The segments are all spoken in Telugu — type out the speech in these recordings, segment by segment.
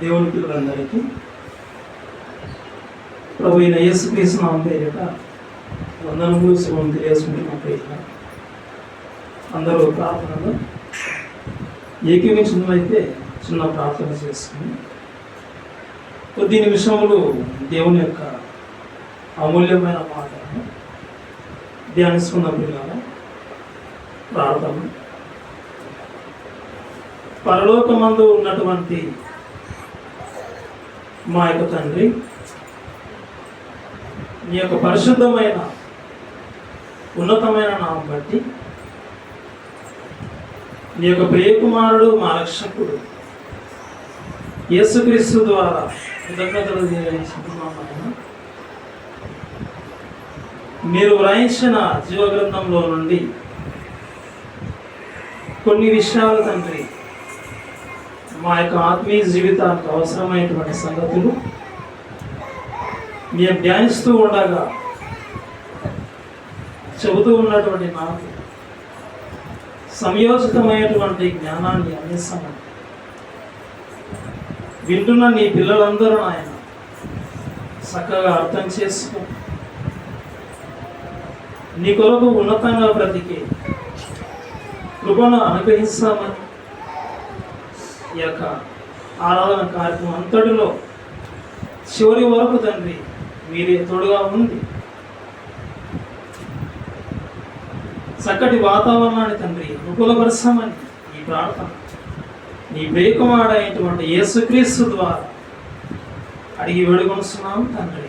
దేవుని పిల్లలందరికీ ప్రభువైన యేసుక్రీస్తు నామం పేరిట వందనములు శుభం తెలియజేసుకుంటున్న ప్రియులారా, అందరూ ప్రార్థనలో ఏకీవించినట్లయితే చిన్న ప్రార్థన చేసుకుని కొద్ది నిమిషములు దేవుని యొక్క అమూల్యమైన మాటలను ధ్యానిస్తున్న ప్రియులారా, ప్రార్థన. పరలోకమందు ఉన్నటువంటి మా యొక్క తండ్రి, నీ యొక్క పరిశుద్ధమైన ఉన్నతమైన నామం బట్టి నీ యొక్క ప్రియకుమారుడు మా రక్షకుడు యేసుక్రీస్తు ద్వారా కృతజ్ఞతలు తెలియజేస్తున్నాము. మీరు వ్రాయించిన జీవగ్రంథంలో నుండి కొన్ని విషయాలు తండ్రి, మా యొక్క ఆత్మీయ జీవితానికి అవసరమైనటువంటి సంగతులు మేము ధ్యానిస్తూ ఉండగా చెబుతూ ఉన్నటువంటి నాకు సంయోజితమైనటువంటి జ్ఞానాన్ని అందిస్తామని వింటున్న నీ పిల్లలందరూ ఆయన చక్కగా అర్థం చేసుకో, నీ కొరకు ఉన్నతంగా బ్రతికి కృపను అనుగ్రహిస్తామని ఈ యొక్క ఆరాధన కార్యక్రమం అంతటిలో చివరి వరకు తండ్రి మీరే తోడుగా ఉంది. చక్కటి వాతావరణాన్ని తండ్రి అనుకూలపరచమని ఈ ప్రార్థన నీ ప్రియకుమారుడైనటువంటి యేసుక్రీస్తు ద్వారా అడిగి వేడుకొనుస్తున్నాము తండ్రి.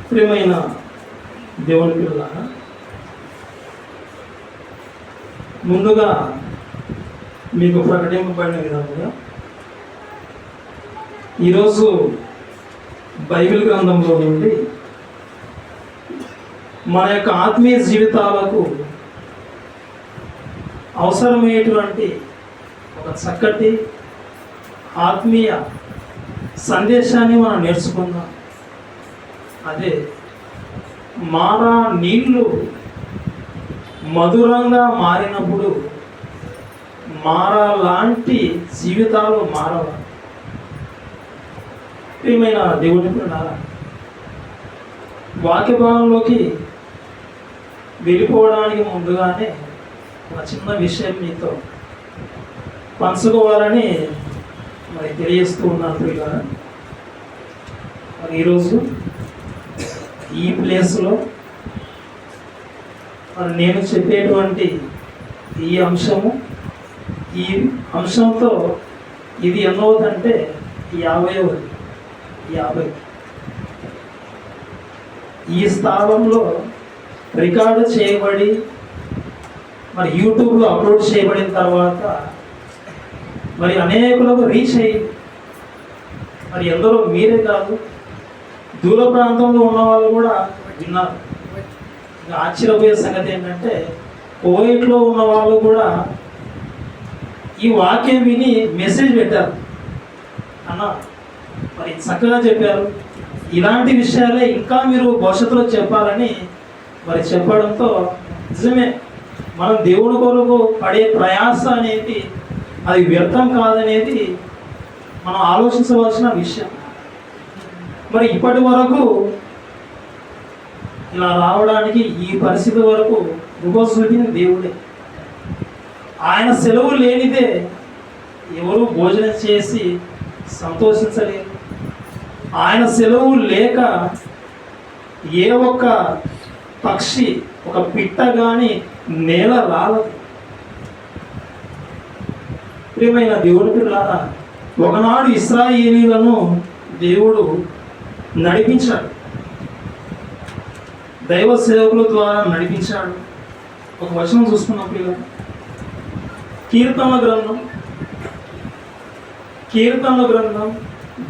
ప్రియమైన దేవుని పిల్లలారా, ముందుగా మీకు ప్రకటింపబడిన విధంగా ఈరోజు బైబిల్ గ్రంథంలో నుండి మన యొక్క ఆత్మీయ జీవితాలకు అవసరమైనటువంటి ఒక చక్కటి ఆత్మీయ సందేశాన్ని మనం నేర్చుకుందాం. అదే మారా నీళ్ళు మధురంగా మారినప్పుడు మారా లాంటి జీవితాలు మారవ. ప్రియమైన దేవుని పిల్లలారా, వాక్య భాగంలోకి వెళ్ళిపోవడానికి ముందుగానే ఒక చిన్న విషయం మీతో పంచుకోవాలని మరి తెలియజేస్తూ ఉన్నాను పిల్లలారా. మరి ఈరోజు ఈ ప్లేస్లో మరి నేను చెప్పేటువంటి ఈ అంశంతో ఇది ఎన్నవదంటే 50 ఈ స్థానంలో రికార్డు చేయబడి మరి యూట్యూబ్లో అప్లోడ్ చేయబడిన తర్వాత మరి అనేకులకు రీచ్ అయ్యింది. మరి ఎందరో మీరే కాదు, దూర ప్రాంతంలో ఉన్న వాళ్ళు కూడా విన్నారు. ఆశ్చర్యపోయే సంగతి ఏంటంటే కోవిడ్లో ఉన్న వాళ్ళు కూడా ఈ వాక్యం విని మెసేజ్ పెట్టారు. అన్న మరి చక్కగా చెప్పారు, ఇలాంటి విషయాలే ఇంకా మీరు భవిష్యత్తులో చెప్పాలని మరి చెప్పడంతో నిజమే, మనం దేవుడి కొరకు పడే ప్రయాస అనేది అది వ్యర్థం కాదనేది మనం ఆలోచించవలసిన విషయం. మరి ఇప్పటి వరకు ఇలా రావడానికి ఈ పరిస్థితి వరకు చూపింది దేవుడే. ఆయన సెలవు లేనిదే ఎవరు భోజనం చేసి సంతోషించలేరు. ఆయన సెలవు లేక ఏ ఒక్క పక్షి, ఒక పిట్ట కానీ నేల రాలదు. ప్రియమైన దేవుని పిల్లలారా, ఒకనాడు ఇశ్రాయేలీయులను దేవుడు నడిపించాడు, దైవ సేవకుల ద్వారా నడిపించాడు. ఒక వచనం చూసుకున్నాం పిల్లలు, కీర్తనల గ్రంథం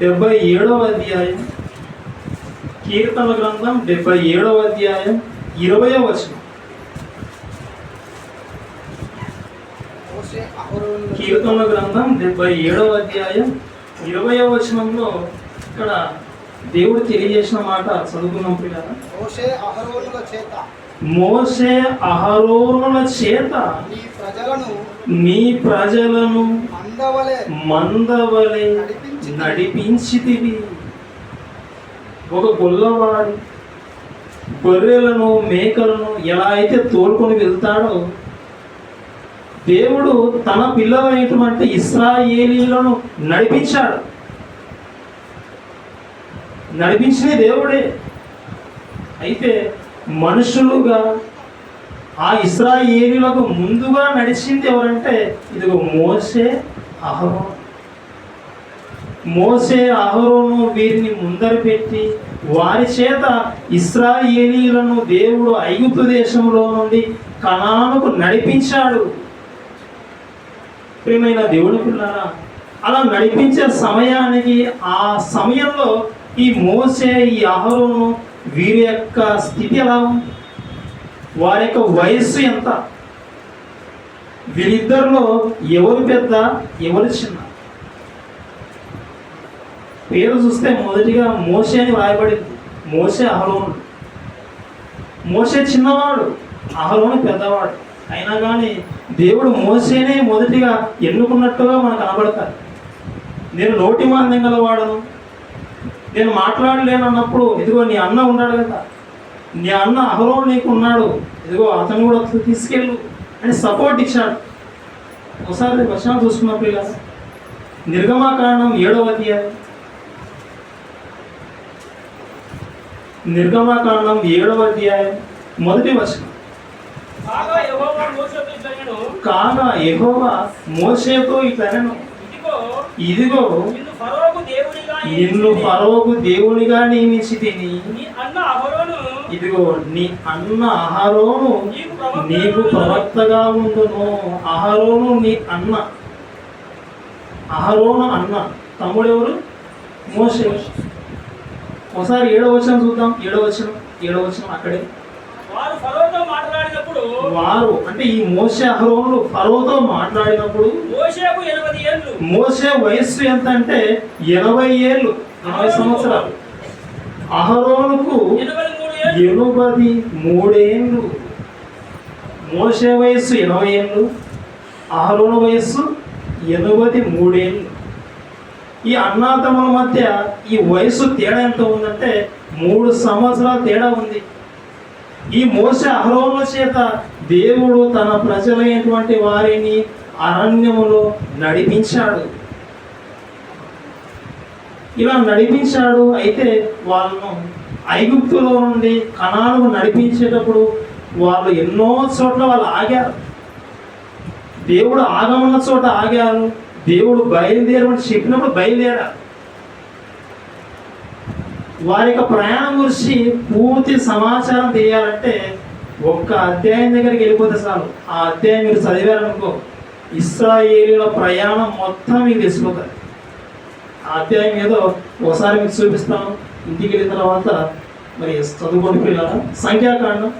77వ అధ్యాయం, కీర్తనల గ్రంథం 77వ అధ్యాయం 20వ వచనం. కీర్తనల గ్రంథం 77వ అధ్యాయం 20వ వచనంలో ఇక్కడ దేవుడు తెలియజేసిన మాట చదువుకున్నాం పిల్లలు. మోషే అహరోనుల చేత నీ ప్రజలను మందవలే నడిపించితివి. ఒక గొల్లవాడు గొర్రెలను మేకలను ఎలా అయితే తోలుకొని వెళ్తాడో, దేవుడు తన పిల్లలైనటువంటి ఇశ్రాయేలీయులను నడిపించాడు. నడిపించిన దేవుడే. అయితే మనుషులుగా ఆ ఇశ్రాయేలీయులకు ముందుగా నడిచింది ఎవరంటే ఇదిగో మోషే, అహరోను. మోషే, అహరోను వీరిని ముందర పెట్టి వారి చేత ఇశ్రాయేలీయులను దేవుడు ఐగుప్తు దేశంలో నుండి కనానుకు నడిపించాడు. ప్రియమైన దేవుని పిల్లరా, అలా నడిపించే సమయానికి ఆ సమయంలో ఈ మోషే, ఈ అహరోను వీరి యొక్క స్థితి ఎలా ఉంది, వారి యొక్క వయస్సు ఎంత, వీరిద్దరిలో ఎవరు పెద్ద ఎవరు చిన్న? పేరు చూస్తే మొదటిగా మోషే అని రాయబడింది. మోషే, అహరోను. మోషే చిన్నవాడు, అహరోను పెద్దవాడు. అయినా కానీ దేవుడు మోషేనే మొదటిగా ఎన్నుకున్నట్టుగా మనకు కనబడతారు. నేను నోటి మాంద్యం గలవాడను, నేను మాట్లాడలేను అన్నప్పుడు ఇదిగో నీ అన్న ఉన్నాడు కదా, నీ అన్న అహరోను నీకు ఉన్నాడు, ఇదిగో అతను కూడా తీసుకెళ్ళు అని సపోర్ట్ ఇచ్చాడు. ఒకసారి వచనం చూసుకున్నప్పుడు ఇలా నిర్గమాకాండం 7వ అధ్యాయం, నిర్గమాకాండం 7వ అధ్యాయం మొదటి వచనం. కాగా యెహోవా మోషేతో ఇట్లనెను, ఇదిగో నిన్ను ఫరోకు దేవునిగా నియమించితిని. ఇదిగో నీ అన్న అహరోను నీకు ప్రవక్తగా ఉండును. అహరోను నీ అన్న. అహరోను అన్న. తమ్ముడు ఎవరు? మోషే. ఒకసారి 7వ వచనం చూద్దాం. 7వ వచనం అక్కడే. వారు అంటే ఈ మోషే, అహరోనులు ఫరోతో మాట్లాడినప్పుడు మోషే వయస్సు ఎంత అంటే 80 ఏళ్ళు, 80 సంవత్సరాలు. అహరోనుకు 83 ఏళ్ళు. మోషే వయస్సు 80 ఏళ్ళు, అహరోను వయస్సు 83 ఏళ్ళు. ఈ అన్నాతమ్ముల మధ్య ఈ వయస్సు తేడా ఎంత ఉందంటే 3 సంవత్సరాల తేడా ఉంది. ఈ మోషే, అహరోనుల చేత దేవుడు తన ప్రజలైనటువంటి వారిని అరణ్యములో నడిపించాడు. ఇలా నడిపించాడు. అయితే వాళ్ళను ఐగుప్తులో నుండి కనానుకు నడిపించేటప్పుడు వాళ్ళు ఎన్నో చోట్ల వాళ్ళు ఆగారు. దేవుడు ఆగమన్న చోట ఆగారు. దేవుడు బయలుదేరమని చెప్పినప్పుడు బయలుదేరారు. వారి యొక్క ప్రయాణం గురించి పూర్తి సమాచారం తెలియాలంటే ఒక్క అధ్యాయం దగ్గరికి వెళ్ళిపోతే చాలు. ఆ అధ్యాయం మీరు చదివారనుకో, ఇశ్రాయేలీయుల ప్రయాణం మొత్తం మీకు తెలిసిపోతుంది. ఆ అధ్యాయం ఏదో ఒకసారి మీకు చూపిస్తాను. ఇంటికి వెళ్ళిన తర్వాత మరి చదువుకోండి పిల్లల. సంఖ్యాకాండం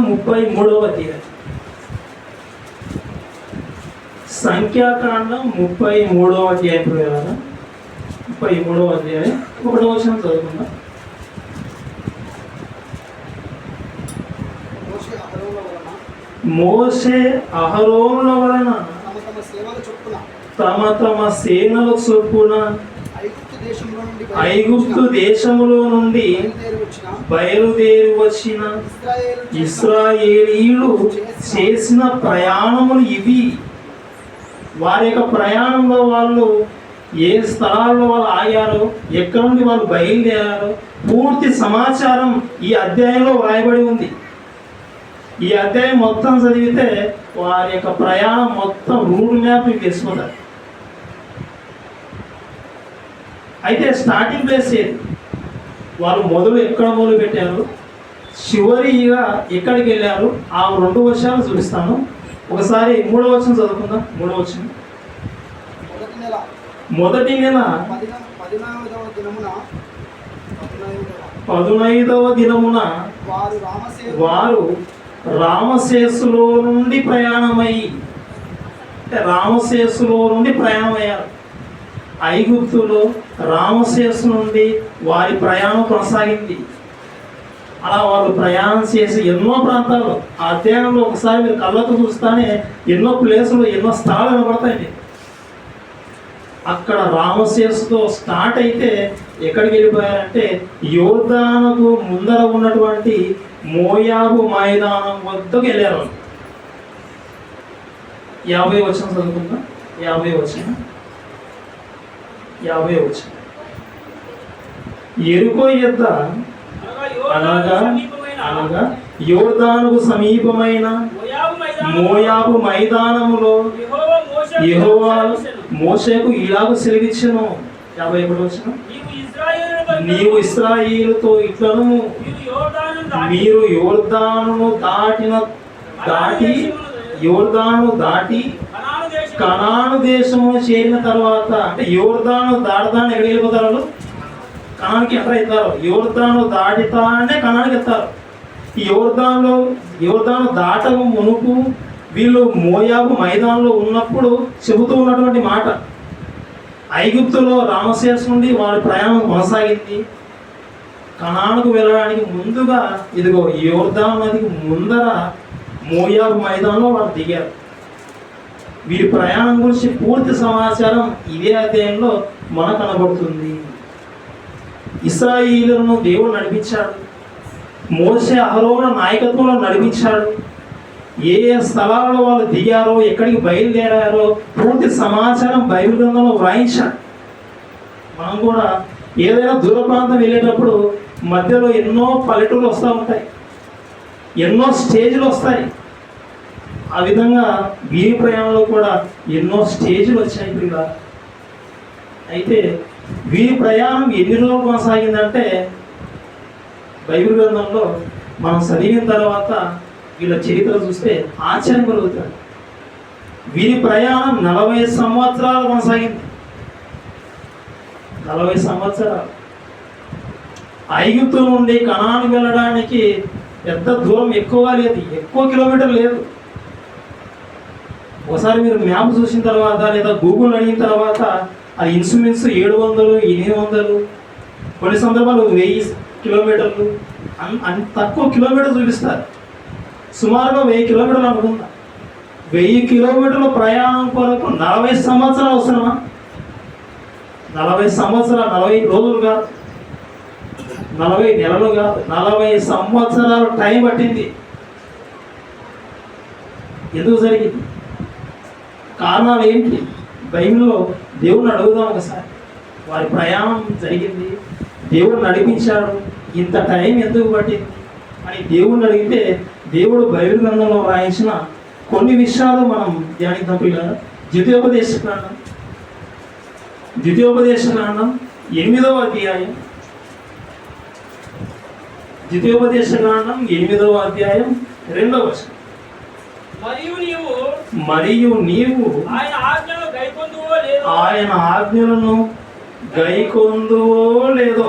33వ అధ్యాయం. సంఖ్యాకాండం 33వ అధ్యాయం పిల్లల. 33వ అధ్యాయం 1వ వచనం చదువుకుందాం. మోషే, అహరోనుల వలన తమ తమ సేనల చొప్పున ఐగుప్తు దేశములో నుండి బయలుదేరి వచ్చిన ఇశ్రాయేలీయులు చేసిన ప్రయాణములు ఇవి. వారి యొక్క ప్రయాణంలో వాళ్ళు ఏ స్థలాల్లో వాళ్ళు ఆగారో, ఎక్కడి నుండి వాళ్ళు బయలుదేరారో పూర్తి సమాచారం ఈ అధ్యాయంలో వ్రాయబడి ఉంది. ఈ అధ్యాయం మొత్తం చదివితే వారి యొక్క ప్రయాణం మొత్తం రూట్ మ్యాప్ తెలుసుకుంటారు. అయితే స్టార్టింగ్ ప్లేస్ ఏది, వాళ్ళు ఎక్కడ మొదలు పెట్టారు, చివరిగా ఎక్కడికి వెళ్ళారు, ఆ 2 వచనాలు చూపిస్తాను. ఒకసారి 3వ వచనం చదువుకుందాం. 3వ వచనం. మొదటి నెల 15వ దినమున వారు రామశేసులో నుండి ప్రయాణమయ్యారు. ఐగుప్తులో రామశేసు నుండి వారి ప్రయాణం కొనసాగింది. అలా వాళ్ళు ప్రయాణం చేసి ఎన్నో ప్రాంతాలు ఆ అధ్యాయంలో ఒకసారి మీరు కళ్ళతో చూస్తానే ఎన్నో ప్లేసులు ఎన్నో స్థలాలు కనబడతాయి. అక్కడ రామశేషుతో స్టార్ట్ అయితే ఎక్కడికి వెళ్ళిపోయారంటే యోర్దానుకు ముందర ఉన్నటువంటి మోయాబు మైదానం వద్దకు వెళ్ళారు. 50 వచనం చదువుకుందాం. 50 వచనం. యెరికో యొద్ద అనగా యోర్దానుకు సమీపమైన మోయాబు మైదానములో యెహోవా మోషేకు ఇలాగ సెలవిచ్చెను. 51 వచనం. నీవు ఇశ్రాయేలుతో ఇట్లను మీరు యోర్దాను దాటి కనాను దేశము చేరిన తర్వాత, అంటే యోర్దాను దాటదాన్ని ఎక్కడ వెళ్ళిపోతారు? కనానికి ఎంటర్ అవుతారు. యోర్దాను దాటితానే కనానికి వెళ్తారు. ఈ యోర్దాను దాటకు మునుపు వీళ్ళు మోయాబు మైదానంలో ఉన్నప్పుడు చెబుతూ ఉన్నటువంటి మాట, ఐగుప్తులో రామశేషు నుండి వారి ప్రయాణం కొనసాగింది. కనానుకు వెళ్ళడానికి ముందుగా ఇదిగో యోర్దాను నదికి ముందర మోయాబు మైదానంలో వాళ్ళు దిగారు. వీరి ప్రయాణం గురించి పూర్తి సమాచారం ఇదే అధ్యాయంలో మనకు కనబడుతుంది. ఇశ్రాయేలును దేవుడు నడిపించాడు. మోషే అహరోను నాయకత్వంలో నడిపించాడు. ఏ స్థలాలలో వాళ్ళు దిగారో, ఎక్కడికి బయలుదేరారో పూర్తి సమాచారం బైబిల్ గ్రంథంలో వ్రాయించాడు. మనం కూడా ఏదైనా దూర ప్రాంతం వెళ్ళేటప్పుడు మధ్యలో ఎన్నో పల్లెటూళ్ళు వస్తూ ఉంటాయి, ఎన్నో స్టేజ్లు వస్తాయి. ఆ విధంగా వీరి ప్రయాణంలో కూడా ఎన్నో స్టేజ్లు వచ్చాయి. ఇప్పుడు అయితే వీరి ప్రయాణం ఎన్ని రోజులు కొనసాగిందంటే బైబిల్ గ్రంథంలో మనం చదివిన తర్వాత వీళ్ళ చరిత్ర చూస్తే ఆశ్చర్యం కలుగుతాడు. వీరి ప్రయాణం 40 సంవత్సరాలు కొనసాగింది. 40 సంవత్సరాలు. ఐగుప్తు నుండి కనాను వెళ్ళడానికి పెద్ద దూరం ఎక్కువ లేదు, ఎక్కువ కిలోమీటర్ లేదు. ఒకసారి మీరు మ్యాప్ చూసిన తర్వాత లేదా గూగుల్ అడిగిన తర్వాత అది ఇన్సుమిన్స్ 700, 800, కొన్ని సందర్భాలు 1000 కిలోమీటర్లు అంత తక్కువ కిలోమీటర్ చూపిస్తారు. సుమారుగా 1000 కిలోమీటర్లు అనుకుంటా. 1000 కిలోమీటర్ల ప్రయాణం కొరకు 40 సంవత్సరాలు అవసరమా? 40 సంవత్సరాలు, 40 రోజులు కాదు, 40 నెలలు కాదు, 40 సంవత్సరాలు టైం పట్టింది. ఎందుకు జరిగింది? కారణాలు ఏంటి? బైబిల్లో దేవుడిని అడుగుదాం ఒకసారి. వారి ప్రయాణం జరిగింది, దేవుడు నడిపించాడు, ఇంత టైం ఎందుకు పట్టింది అని దేవుడిని అడిగితే దేవుడు బైబిల్ గ్రంథంలో రాయించిన కొన్ని విషయాలు మనం ధ్యానిద్దాం పిల్లలు. ద్వితీయోపదేశ కాండం 8వ అధ్యాయం. ద్వితీయోపదేశ కాండం 8వ అధ్యాయం 2వ వచనం. మరియు నీవు ఆయన ఆజ్ఞలను గైకొందువో లేదో,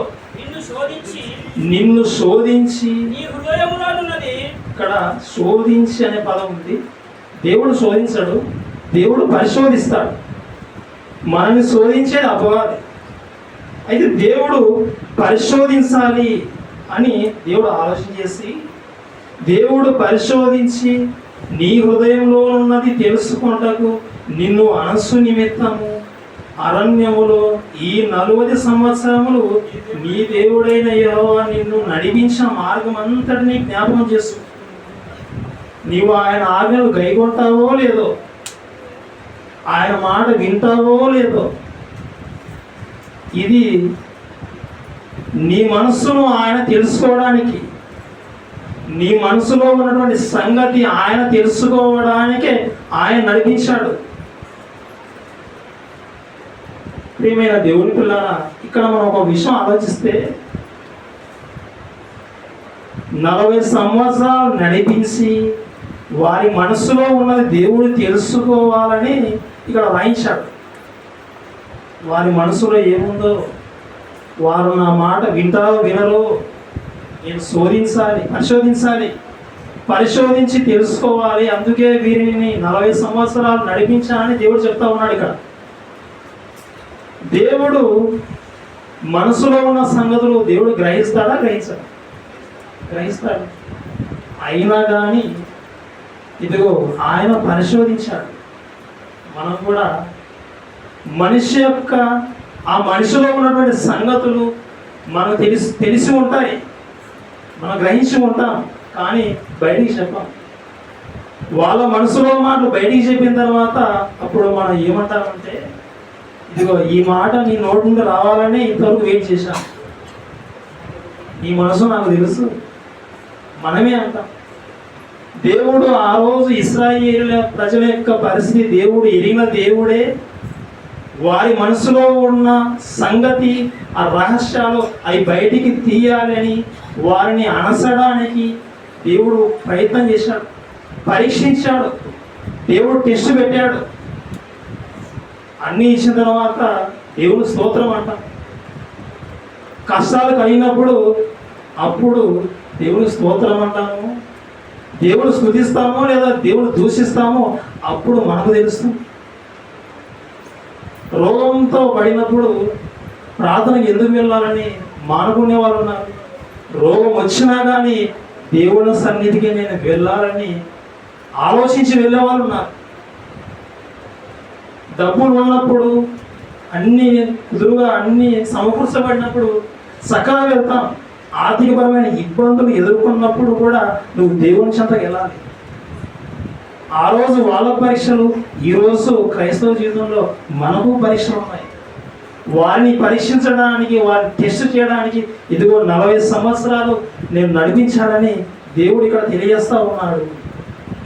నిన్ను శోధించి, ఇక్కడ శోధించి అనే పదం ఉంది. దేవుడు శోధించాడు, దేవుడు పరిశోధిస్తాడు. మనల్ని శోధించేది అపవాది. అయితే దేవుడు పరిశోధించాలి అని దేవుడు ఆలోచన చేసి, దేవుడు పరిశోధించి నీ హృదయంలో ఉన్నది తెలుసుకొనుటకు నిన్ను మనస్సు నిమిత్తము అరణ్యములో ఈ 40 సంవత్సరములు నీ దేవుడైన యెహోవా నిన్ను నడిపించిన మార్గం అంతటినీ జ్ఞాపకం చేసు. నీవు ఆయన ఆజ్ఞలు గైకొంటావో లేదో, ఆయన మాట వింటావో లేదో, ఇది నీ మనస్సును ఆయన తెలుసుకోవడానికి, నీ మనసులో ఉన్నటువంటి సంగతి ఆయన తెలుసుకోవడానికే ఆయన నడిపించాడు. ప్రియమైన దేవుని పిల్లల, ఇక్కడ మనం ఒక విషయం ఆలోచిస్తే 40 సంవత్సరాలు నడిపించి వారి మనసులో ఉన్నది దేవుడు తెలుసుకోవాలని ఇక్కడ రాయించాడు. వారి మనసులో ఏముందో, వారు నా మాట వింటారో వినరో నేను పరిశోధించాలి, పరిశోధించి తెలుసుకోవాలి. అందుకే వీరిని 40 సంవత్సరాలు నడిపించాలని దేవుడు చెప్తా ఉన్నాడు. ఇక్కడ దేవుడు మనసులో ఉన్న సంగతులు దేవుడు గ్రహిస్తాడా? గ్రహించాడు. గ్రహిస్తాడు. అయినా కానీ ఇదిగో ఆయన పరిశోధించాడు. మనం కూడా మనిషి యొక్క ఆ మనిషిలో ఉన్నటువంటి సంగతులు మనకు తెలిసి ఉంటాయి, మనం గ్రహించి ఉంటాం, కానీ బయటికి చెప్పాం. వాళ్ళ మనసులో మాటలు బయటికి చెప్పిన తర్వాత అప్పుడు మనం ఏమంటామంటే, ఇదిగో ఈ మాట నీ నోటి నుండి రావాలని ఇంతవరకు వెయిట్ చేశాను, ఈ మనసు నాకు తెలుసు, మనమే అంటాం. దేవుడు ఆ రోజు ఇశ్రాయేలు ప్రజల యొక్క పరిస్థితి దేవుడు ఎరిగిన దేవుడే. వారి మనసులో ఉన్న సంగతి, ఆ రహస్యాలు అవి బయటికి తీయాలని వారిని అనసడానికి దేవుడు ప్రయత్నం చేశాడు, పరీక్షించాడు, దేవుడు టెస్ట్ పెట్టాడు. అన్నీ ఇచ్చిన తర్వాత దేవుడు స్తోత్రం అంట. కష్టాలు కలిగినప్పుడు అప్పుడు దేవుడు స్తోత్రం అంటాము, దేవుడు స్తుతిస్తామో లేదా దేవుడు దూషిస్తామో అప్పుడు మనకు తెలుస్తుంది. రోగంతో పడినప్పుడు ప్రార్థనకు ఎందుకు వెళ్ళాలని మానుకునే వాళ్ళు ఉన్నారు. రోగం వచ్చినా కానీ దేవుని సన్నిధికి నేను వెళ్ళాలని ఆలోచించి వెళ్ళేవాళ్ళు ఉన్నారు. డబ్బులు ఉన్నప్పుడు అన్నీ కుదురుగా అన్నీ సమకూర్చబడినప్పుడు సకాలం వెళ్తాం. ఆర్థికపరమైన ఇబ్బందులు ఎదుర్కొన్నప్పుడు కూడా నువ్వు దేవుని చెంతకు వెళ్ళాలి. ఆ రోజు వాళ్ళ పరీక్షలు, ఈరోజు క్రైస్తవ జీవితంలో మనకు పరీక్షలు ఉన్నాయి. వారిని పరీక్షించడానికి, వారిని టెస్ట్ చేయడానికి ఇదిగో 40 సంవత్సరాలు నేను నడిపించాలని దేవుడు ఇక్కడ తెలియజేస్తూ ఉన్నాడు.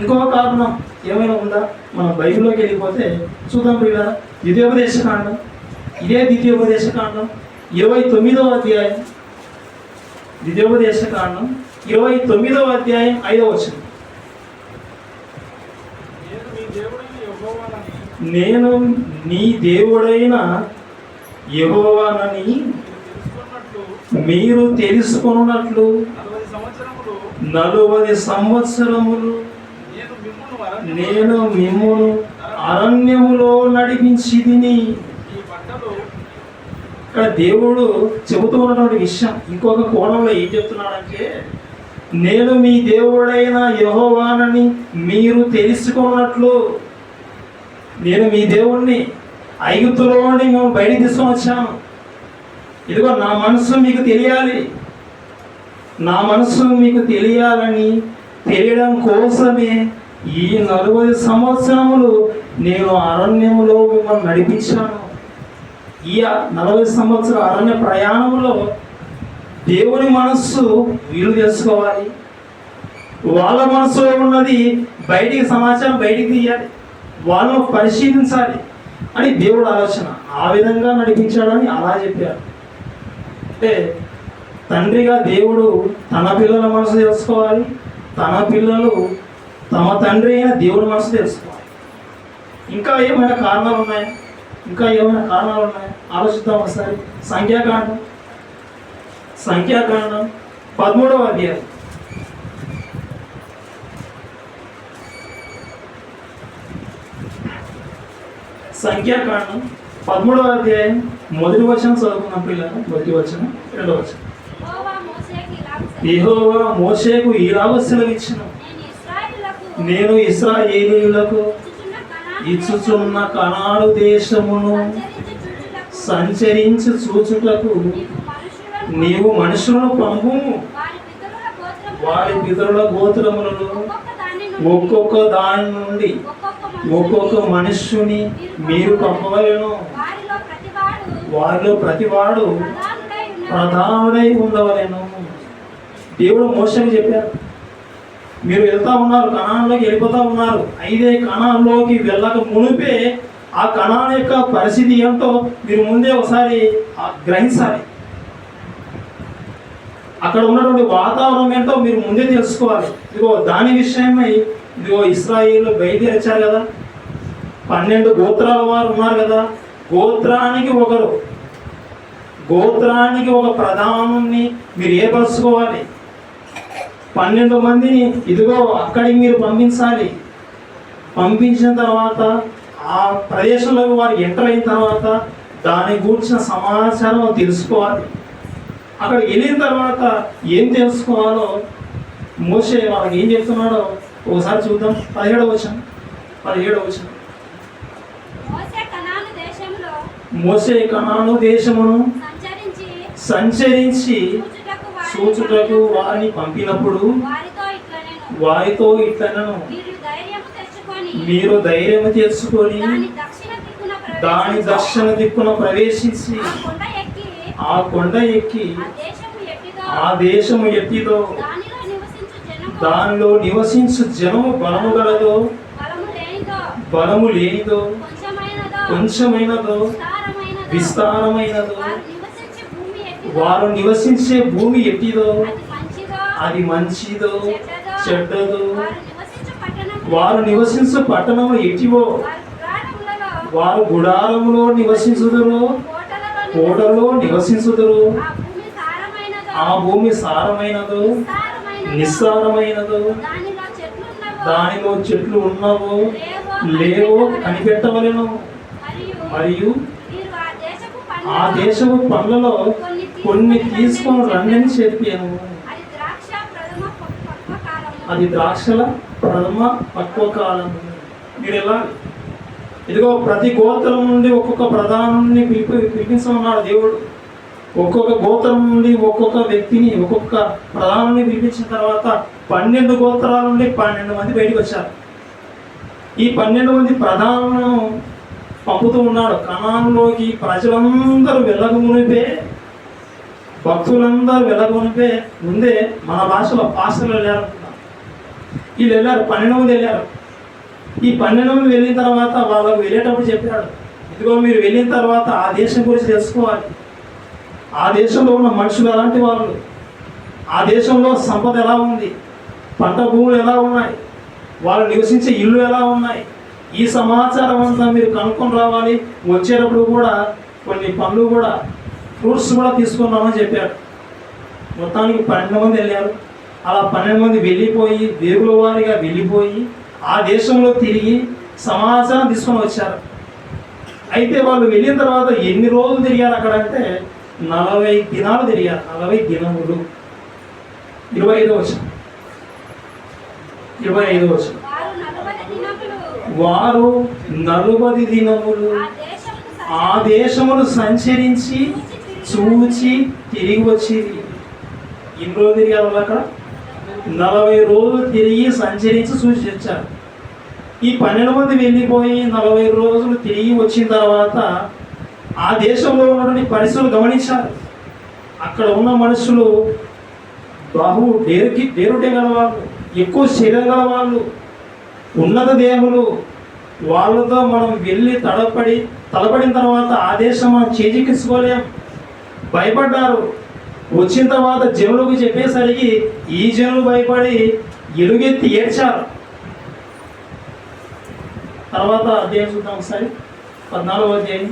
ఇంకొక కారణం ఏమైనా ఉందా? మనం బైబిల్లోకి వెళ్ళిపోతే చూద్దాం ప్రియులారా. ద్వితీయోపదేశకాండం, ఇదే ద్వితీయోపదేశకాండం 29వ అధ్యాయం, ద్వితీయోపదేశకాండం 29వ అధ్యాయం 5వ వచనం. నేను నీ దేవుడైన యెహోవానని మీరు తెలుసుకొనున్నట్లు 40 సంవత్సరములు నేను మిమ్మును అరణ్యములో నడిపించితిని. ఇక్కడ దేవుడు చెబుతూ ఉన్నటువంటి విషయం ఇంకొక కోణంలో ఏం చెప్తున్నాడంటే, నేను మీ దేవుడైన యెహోవానని మీరు తెలుసుకున్నట్లు, నేను మీ దేవుణ్ణి ఐగుప్తులో నుండి మేము బయటికి తీసుకొని వచ్చాను. ఇదిగో నా మనసు మీకు తెలియాలి, నా మనసు మీకు తెలియాలని తెలియడం కోసమే ఈ 40 సంవత్సరములు నేను అరణ్యములో మిమ్మల్ని నడిపించాను. ఈ 40 సంవత్సరాల అరణ్య ప్రయాణంలో దేవుని మనస్సు వీలు తెలుసుకోవాలి, వాళ్ళ మనసులో ఉన్నది బయటికి సమాచారం బయటికి తీయాలి, వాళ్ళను పరిశీలించాలి అని దేవుడు ఆలోచన. ఆ విధంగా నడిపించాడని అలా చెప్పారు. అంటే తండ్రిగా దేవుడు తన పిల్లల మనసు తెలుసుకోవాలి, తన పిల్లలు తమ తండ్రి అయిన దేవుడి మనసు తెలుసుకోవాలి. ఇంకా ఏమైనా కారణాలు ఉన్నాయా? ఇంకా ఏమైనా కారణాలు ఉన్నాయా? ఆలోచిద్దాం ఒకసారి. సంఖ్యాకాండం 13వ అధ్యాయం. సంఖ్యాకాండం 13వ అధ్యాయం 1వ వచనం చదువుకున్నాం పిల్లలు. 1వ వచనం, 2వ వచనం. యెహోవా మోషేకు ఇలాగ సెలవిచ్చెను, నేను ఇశ్రాయేలీయులకు ఇచ్చుచున్న కనాను దేశమును సంచరించి చూచుటకు నీవు మనుషులను పంపుము. వారి పితరుల గోత్రములను ఒక్కొక్క దాని నుండి ఒక్కొక్క మనుష్యుని మీరు పంపవలెను. వారిలో ప్రతివాడు ప్రధానుడై ఉండవలెను. దేవుడు మోషేకి చెప్పారు, మీరు వెళ్తా ఉన్నారు, కనానులోకి వెళ్ళిపోతా ఉన్నారు. అయితే కనానులోకి వెళ్ళక మునిపే ఆ కనాను యొక్క పరిస్థితి ఏంటో మీరు ముందే ఒకసారి గ్రహించాలి. అక్కడ ఉన్నటువంటి వాతావరణం ఏంటో మీరు ముందే తెలుసుకోవాలి. ఇదిగో దాని విషయమై ఇదిగో ఇశ్రాయేలు బయలుదేరొచ్చారు కదా, 12 గోత్రాల వారు ఉన్నారు కదా, గోత్రానికి ఒక ప్రధానుని మీరు ఏర్పరచుకోవాలి. 12 మందిని ఇదిగో అక్కడికి మీరు పంపించాలి. పంపించిన తర్వాత ఆ ప్రదేశంలోకి వారు ఎంటర్ అయిన తర్వాత దాని గూర్చిన సమాచారం తెలుసుకోవాలి. అక్కడ వెళ్ళిన తర్వాత ఏం తెలుసుకోవాలో మోషే వాళ్ళకి ఏం చెప్తున్నాడో ఒకసారి చూద్దాం. 17వ వచనం. మోషే కనాను దేశమును సంచరించి చూచుటకు వారిని పంపినప్పుడు వారితో ఇట్లనను, మీరు ధైర్యం తెచ్చుకొని దాని దక్షిణ దిక్కున ప్రవేశించి ఆ కొండ ఎక్కి ఆ దేశము ఎట్టిదో దానిలో నివసించు జనము బలము గలదో బలము లేనిదో కొంచెమైనదో విస్తారమైనదో వారు నివసించే భూమి ఎట్టిదో అది మంచిదో చెడ్డదో వారు నివసించు పట్టణము ఎట్టివో వారు గుడారములో నివసించుదురు కోటలో నివసించుదురు ఆ భూమి సారమైనదో నిస్సారమైనదో దానిలో చెట్లు ఉన్నవో లేవో కనిపెట్టవలెను. మరియు ఆ దేశపు పండ్లలో కొన్ని తీసుకొని రండి చెప్పాను. అది ద్రాక్షల ప్రథమ పక్వ కాలం. మీరు ఎలా ఇదిగో ప్రతి గోత్రం నుండి ఒక్కొక్క ప్రధానాన్ని పిలిపించమన్నాడు దేవుడు. ఒక్కొక్క గోత్రం నుండి ఒక్కొక్క వ్యక్తిని ఒక్కొక్క ప్రధానాన్ని పిలిపించిన తర్వాత 12 గోత్రాల నుండి 12 మంది బయటకు వచ్చారు. ఈ 12 మంది ప్రధానులను పంపుతూ ఉన్నాడు. కనానులోకి ప్రజలందరూ వెళ్ళకమునిపే, భక్తులందరూ వెళ్ళకమునిపే ముందే మన భాషలో పాస్టర్లు వెళ్ళారు. వీళ్ళు వెళ్ళారు, 12 మంది వెళ్ళారు. ఈ 12 మంది వెళ్ళిన తర్వాత వాళ్ళకు వెళ్ళేటప్పుడు చెప్పాడు, ఇదిగో మీరు వెళ్ళిన తర్వాత ఆ దేశం గురించి తెలుసుకోవాలి. ఆ దేశంలో ఉన్న మనుషులు ఎలాంటి వాళ్ళు, ఆ దేశంలో సంపద ఎలా ఉంది, పంట భూములు ఎలా ఉన్నాయి, వాళ్ళు నివసించే ఇల్లు ఎలా ఉన్నాయి, ఈ సమాచారం అంతా మీరు కనుక్కొని రావాలి. వచ్చేటప్పుడు కూడా కొన్ని పండ్లు కూడా ఫ్రూట్స్ కూడా తీసుకొని రామని చెప్పాడు. మొత్తానికి 12 మంది వెళ్ళారు. అలా 12 మంది వెళ్ళిపోయి వేగుల వారిగా వెళ్ళిపోయి ఆ దేశంలో తిరిగి సమాచారం తీసుకొని వచ్చారు. అయితే వాళ్ళు వెళ్ళిన తర్వాత ఎన్ని రోజులు తిరిగారు అక్కడ అంటే 40 దినాలు తిరిగారు. 40 దినములు. 25వ వచనం. వారు 40 దినములు ఆ దేశమును సంచరించి చూచి తిరిగి వచ్చేది. ఎన్ని రోజులు తిరిగారు వాళ్ళు అక్కడ? 40 రోజులు తిరిగి సంచరించి చూసి వచ్చారు. ఈ 12 మంది వెళ్ళిపోయి 40 రోజులు తిరిగి వచ్చిన తర్వాత ఆ దేశంలో ఉన్నటువంటి పరిస్థితులు గమనించారు. అక్కడ ఉన్న మనుషులు డేరుటే గలవాళ్ళు, ఎక్కువ శరీరం గలవాళ్ళు, ఉన్నత దేహులు. వాళ్ళతో మనం వెళ్ళి తలపడిన తర్వాత ఆ దేశం మనం చేజిక్కించుకోలేం. భయపడ్డారు. వచ్చిన తర్వాత జనులకు చెప్పేసరికి ఈ జనులు భయపడి ఎలుగెత్తి ఏడ్చారు. తర్వాత అధ్యాయం చూద్దాం ఒకసారి. 14వ అధ్యాయం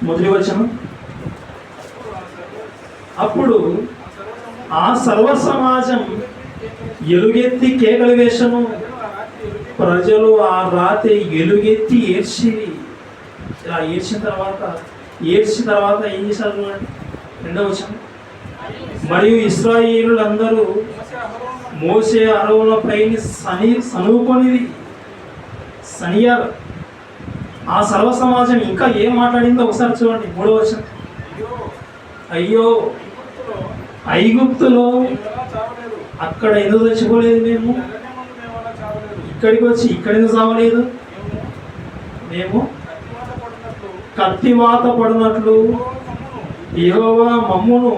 మొదటి వచనం. అప్పుడు ఆ సర్వ సమాజం ఎలుగెత్తి కేకలు వేసను. ప్రజలు ఆ రాత్రి ఎలుగెత్తి ఏడ్చిరి. ఇలా ఏడ్చిన తర్వాత ఏం చేశారు? 2వ వచనం. మరియు ఇశ్రాయేలులందరూ మోసే అరవులపై సనియారు. ఆ సర్వ సమాజం ఇంకా ఏం మాట్లాడిందో ఒకసారి చూడండి. 3వ వచనం. అయ్యో ఐగుప్తులో అక్కడ ఎందుకు చచ్చిపోలేదు మేము? ఇక్కడికి వచ్చి ఇక్కడ ఎందుకు చావలేదు? మేము కత్తివాత పడినట్లు యెహోవా మమ్మును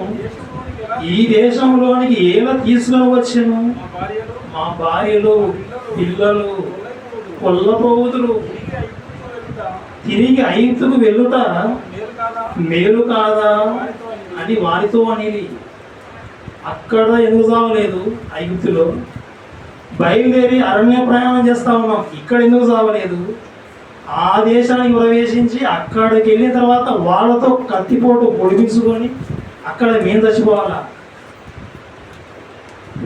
ఈ దేశంలోనికి ఎలా తీసుకొని వచ్చాను? మా భార్యలు, పిల్లలు, కొల్లపోతులు తిరిగి ఐగుప్తుకు వెళ్ళుట మేలు కాదా అని వారితో అనేది. అక్కడ ఎందుకు చావలేదు? ఐగుప్తులో బయలుదేరి అరణ్య ప్రయాణం చేస్తా ఉన్నాం, ఇక్కడ ఎందుకు చావలేదు? ఆ దేశానికి ప్రవేశించి అక్కడికి వెళ్ళిన తర్వాత వాళ్ళతో కత్తిపోటు పొడిపించుకొని అక్కడ మేము చచ్చిపోవాలా?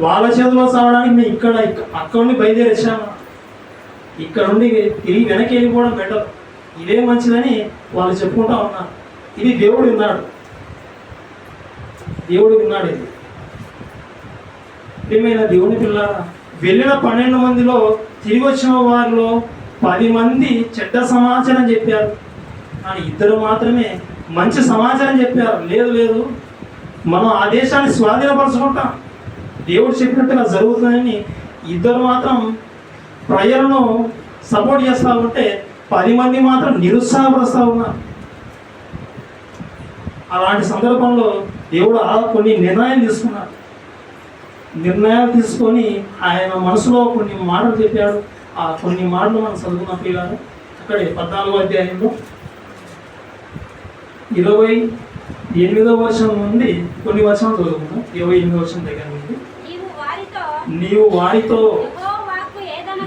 వాళ్ళ చేతిలో చావడానికి మేము అక్కడ నుండి బయలుదేరి వచ్చాము. ఇక్కడ నుండి తిరిగి వెనక్కి వెళ్ళిపోవడం బెటర్, ఇదే మంచిదని వాళ్ళు చెప్పుకుంటా ఉన్నారు. ఇది దేవుడు విన్నాడు. దేవుడు విన్నాడు ఇది. ఏమైనా దేవుని పిల్లారా, వెళ్ళిన 12 మందిలో తిరిగి వచ్చిన వారిలో 10 మంది చెడ్డ సమాచారం చెప్పారు, కానీ 2 మాత్రమే మంచి సమాచారం చెప్పారు. లేదు లేదు, మనం ఆ దేశాన్ని స్వాధీనపరచుకుంటాం, దేవుడు చెప్పినట్టుగా జరుగుతుందని 2 మాత్రం ప్రజలను సపోర్ట్ చేస్తూ ఉంటే 10 మంది మాత్రం నిరుత్సాహపరుస్తూ ఉన్నారు. అలాంటి సందర్భంలో దేవుడు కొన్ని నిర్ణయాలు తీసుకొని ఆయన మనసులో కొన్ని మాటలు చెప్పాడు. ఆ కొన్ని మాటలు మనం చదువుకున్న పిల్లలు అక్కడే 14వ అధ్యాయంలో 28వ వచనం నుండి కొన్ని వచనాలు చదువుకున్నాం. 28వ వచనం దగ్గర నుండి, నీవు వారితో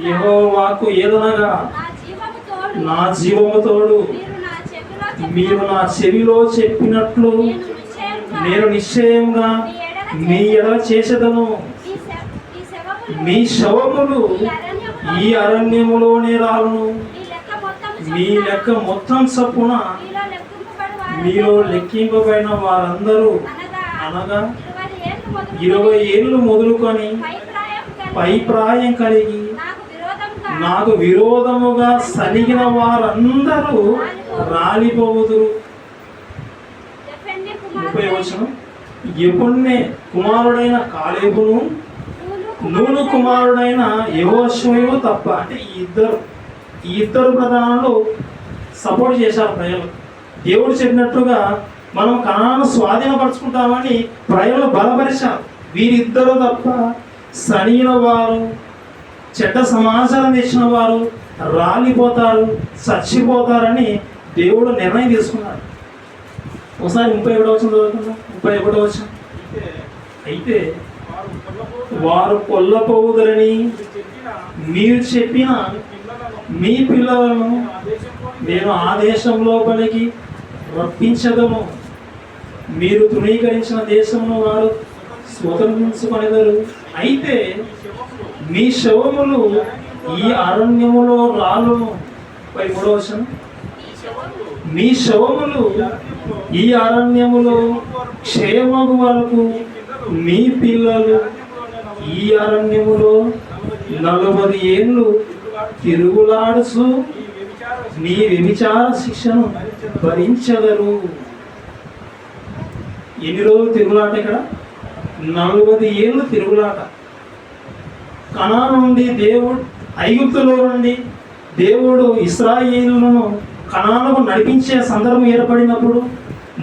యెహోవా వాక్కు ఏదనగా నా జీవము తోడు, మీరు నా చెవిలో చెప్పినట్లు నేను నిశ్చయంగా మీ ఎడల చేసేదను. మీ శవములు ఈ అరణ్యములోనే రాలును. మీ లెక్క మొత్తం చొప్పున మీలో లెక్కింపబడిన వారందరూ అనగా 20 ఏళ్ళు మొదలుకొని పై ప్రాయం కలిగి నాకు విరోధముగా సలిగిన వారందరూ రాలిపోవుదురు. 30వ వచనం, యెఫున్నె కుమారుడైన కాలేబును నూను కుమారుడైన యెహోషువయు తప్ప, అంటే ఈ ఇద్దరు ప్రధానులు సపోర్ట్ చేశారు ప్రజలు. దేవుడు చెప్పినట్టుగా మనం కనాను స్వాధీనపరచుకుంటామని ప్రజలు బలపరిచారు. వీరిద్దరూ తప్ప సనిగిన వారు, చెడ్డ సమాచారం తెచ్చిన వారు రాలిపోతారు, చచ్చిపోతారని దేవుడు నిర్ణయం తీసుకున్నాడు. ఒకసారి 31వ వచనం చదువుకుందాం. 31వ వచనం, అయితే వారు కొల్లపోవుదరని మీరు చెప్పిన మీ పిల్లలను నేను ఆ దేశం లోపలికి రప్పించదను. మీరు తృణీకరించిన దేశంలో వారు స్వతంత్రించుకొనెదరు. అయితే మీ శవములు ఈ అరణ్యములో రాలును. 33వ వచనం, మీ శవములు ఈ అరణ్యములో క్షేమము వరకు మీ పిల్లలు ఈ అరణ్యములో 40 ఏళ్ళు తిరుగులాడుచు మీ వ్యభిచార శిక్షను భరించెదరు. ఎన్ని రోజులు తిరుగులాట? ఇక్కడ 40 ఏళ్ళు తిరుగులాట. కనాను నుండి దేవుడు, ఐగుప్తులో నుండి దేవుడు ఇశ్రాయేలులను కనానుకు నడిపించే సందర్భం ఏర్పడినప్పుడు,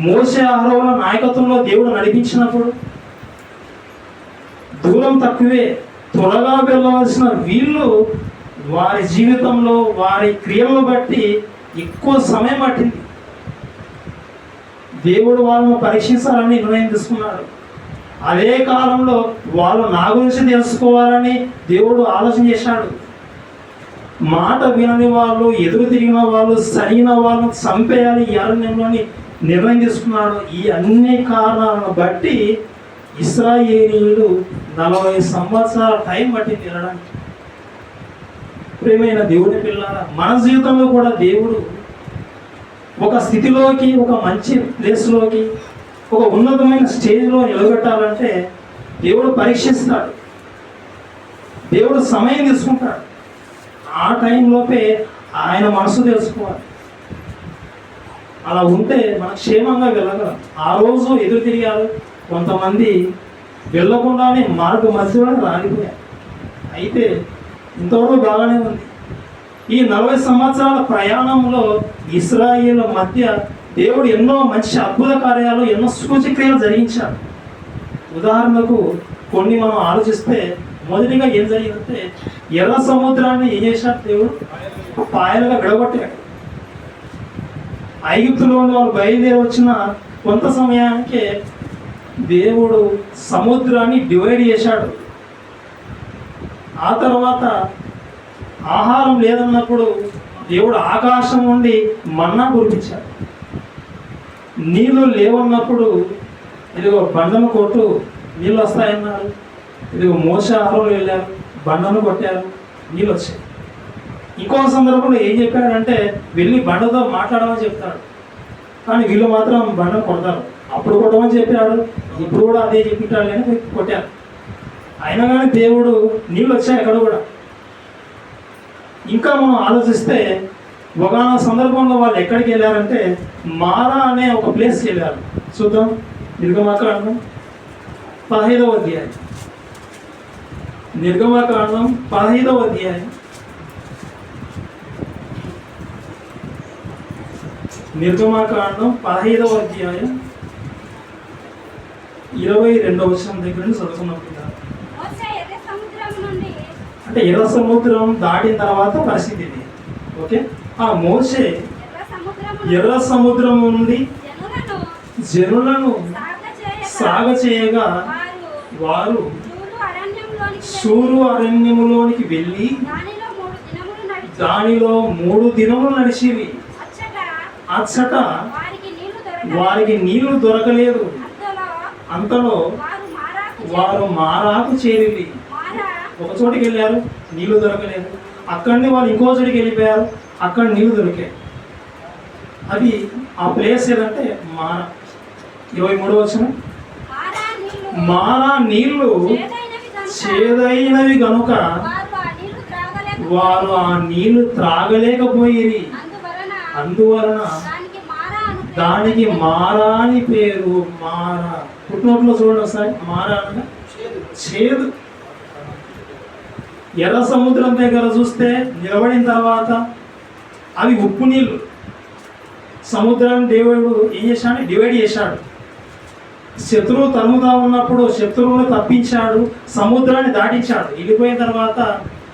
మోషే అహరోనుల నాయకత్వంలో దేవుడు నడిపించినప్పుడు దూరం తక్కువే, త్వరగా వెళ్ళవలసిన వీళ్ళు వారి జీవితంలో వారి క్రియలను బట్టి ఎక్కువ సమయం పట్టింది. దేవుడు వాళ్ళను పరీక్షించాలని నిర్ణయం తీసుకున్నాడు. అదే కాలంలో వాళ్ళు నా గురించి తెలుసుకోవాలని దేవుడు ఆలోచన చేశాడు. మాట వినని వాళ్ళు, ఎదురు తిరిగిన వాళ్ళు, సరిగిన వాళ్ళను చంపేయాలి ఈ అరణ్యంలోని నిర్ణయం తీసుకున్నాడు. ఈ అన్ని కారణాలను బట్టి ఇశ్రాయేలీయులు 40 సంవత్సరాల టైం పట్టింది వెళ్ళడానికి. ప్రియమైన దేవుని పిల్లారా, మన జీవితంలో కూడా దేవుడు ఒక స్థితిలోకి, ఒక మంచి ప్లేస్లోకి, ఒక ఉన్నతమైన స్టేజ్లో నిలబెట్టాలంటే దేవుడు పరీక్షిస్తాడు, దేవుడు సమయం తీసుకుంటాడు. ఆ టైంలోపే ఆయన మనసు తెలుసుకోవాలి. అలా ఉంటే మనం క్షేమంగా వెళ్ళగలం. ఆ రోజు ఎదురు తిరిగారు, కొంతమంది వెళ్ళకుండానే మార్గ మధ్యలో రాలిపోయారు. అయితే ఇంతవరకు బాగానే ఉంది. ఈ 40 సంవత్సరాల ప్రయాణంలో ఇశ్రాయేలు మధ్య దేవుడు ఎన్నో మంచి అద్భుత కార్యాలు, ఎన్నో సూచక్రియలు జరిగించాడు. ఉదాహరణకు కొన్ని మనం ఆలోచిస్తే, మొదటిగా ఏం జరిగిందంటే, ఎర్ర సముద్రాన్ని ఏం చేశాడు దేవుడు? పాయలుగా విడగొట్టాడు. ఐగుప్తులో వాళ్ళు బయలుదేరి వచ్చిన కొంత సమయానికే దేవుడు సముద్రాన్ని డివైడ్ చేశాడు. ఆ తర్వాత ఆహారం లేదన్నప్పుడు దేవుడు ఆకాశం నుండి మన్నా కురిపించాడు. నీళ్లు లేవన్నప్పుడు ఇదిగో బండను కొట్టు, నీళ్ళు వస్తాయన్నారు. ఇదిగో మోషే అహరోనులు వెళ్ళారు, బండను కొట్టారు, నీళ్ళు వచ్చాయి. ఇంకో సందర్భంలో ఏం చెప్పాడంటే, వెళ్ళి బండతో మాట్లాడమని చెప్తాడు, కానీ వీళ్ళు మాత్రం బండను కొడతారు. అప్పుడు కొట్టమని చెప్పాడు, ఇప్పుడు కూడా అదే చెప్పింటాడు కానీ కొట్టారు. అయినా కానీ దేవుడు నీళ్ళు వచ్చాయి అక్కడ కూడా. ఇంకా మనం ఆలోచిస్తే ఒకనొక సందర్భంలో వాళ్ళు ఎక్కడికి వెళ్ళారంటే మారా అనే ఒక ప్లేస్కి వెళ్ళారు. చూద్దాం, నిర్గమాకాండం 15వ అధ్యాయం. నిర్గమాకాండం 15వ అధ్యాయం. నిర్గమాకాండం 15వ అధ్యాయం 22వ వచనం దగ్గర నుంచి చదువుకున్నప్పుడు అంటే ఎర్ర సముద్రం దాటిన తర్వాత పరిస్థితి ఇది. ఓకే, ఆ మోషే ఎర్ర సముద్రం నుండి జనులను సాగ చేయగా వారు షూరు అరణ్యములోనికి వెళ్ళి దానిలో 3 దినములు నడిచివి. అచ్చట వారికి నీళ్లు దొరకలేదు. అంతలో వారు మారాకు చేరి ఒక చోటికి వెళ్ళారు, నీళ్లు దొరకలేదు. అక్కడిని వాళ్ళు ఇంకో చోటికి వెళ్ళిపోయారు, అక్కడ నీళ్లు దొరికాయి. అది ఆ ప్లేస్ ఏదంటే మారా. 23వ వచనం, మారా నీళ్లు చేదైనవి గనుక వారు ఆ నీళ్లు త్రాగలేకపోయిరి. అందువలన దానికి మారా అని పేరు. మారా పుట్టినోట్లో చూడండి ఒకసారి, మారా అనగా చేదు. ఎర్ర సముద్రం దగ్గర చూస్తే నిలబడిన తర్వాత అవి ఉప్పు నీళ్ళు. సముద్రాన్ని దేవుడు ఏం చేశాడు? డివైడ్ చేశాడు. శత్రువు తరుముతా ఉన్నప్పుడు శత్రువును తప్పించాడు, సముద్రాన్ని దాటించాడు. వెళ్ళిపోయిన తర్వాత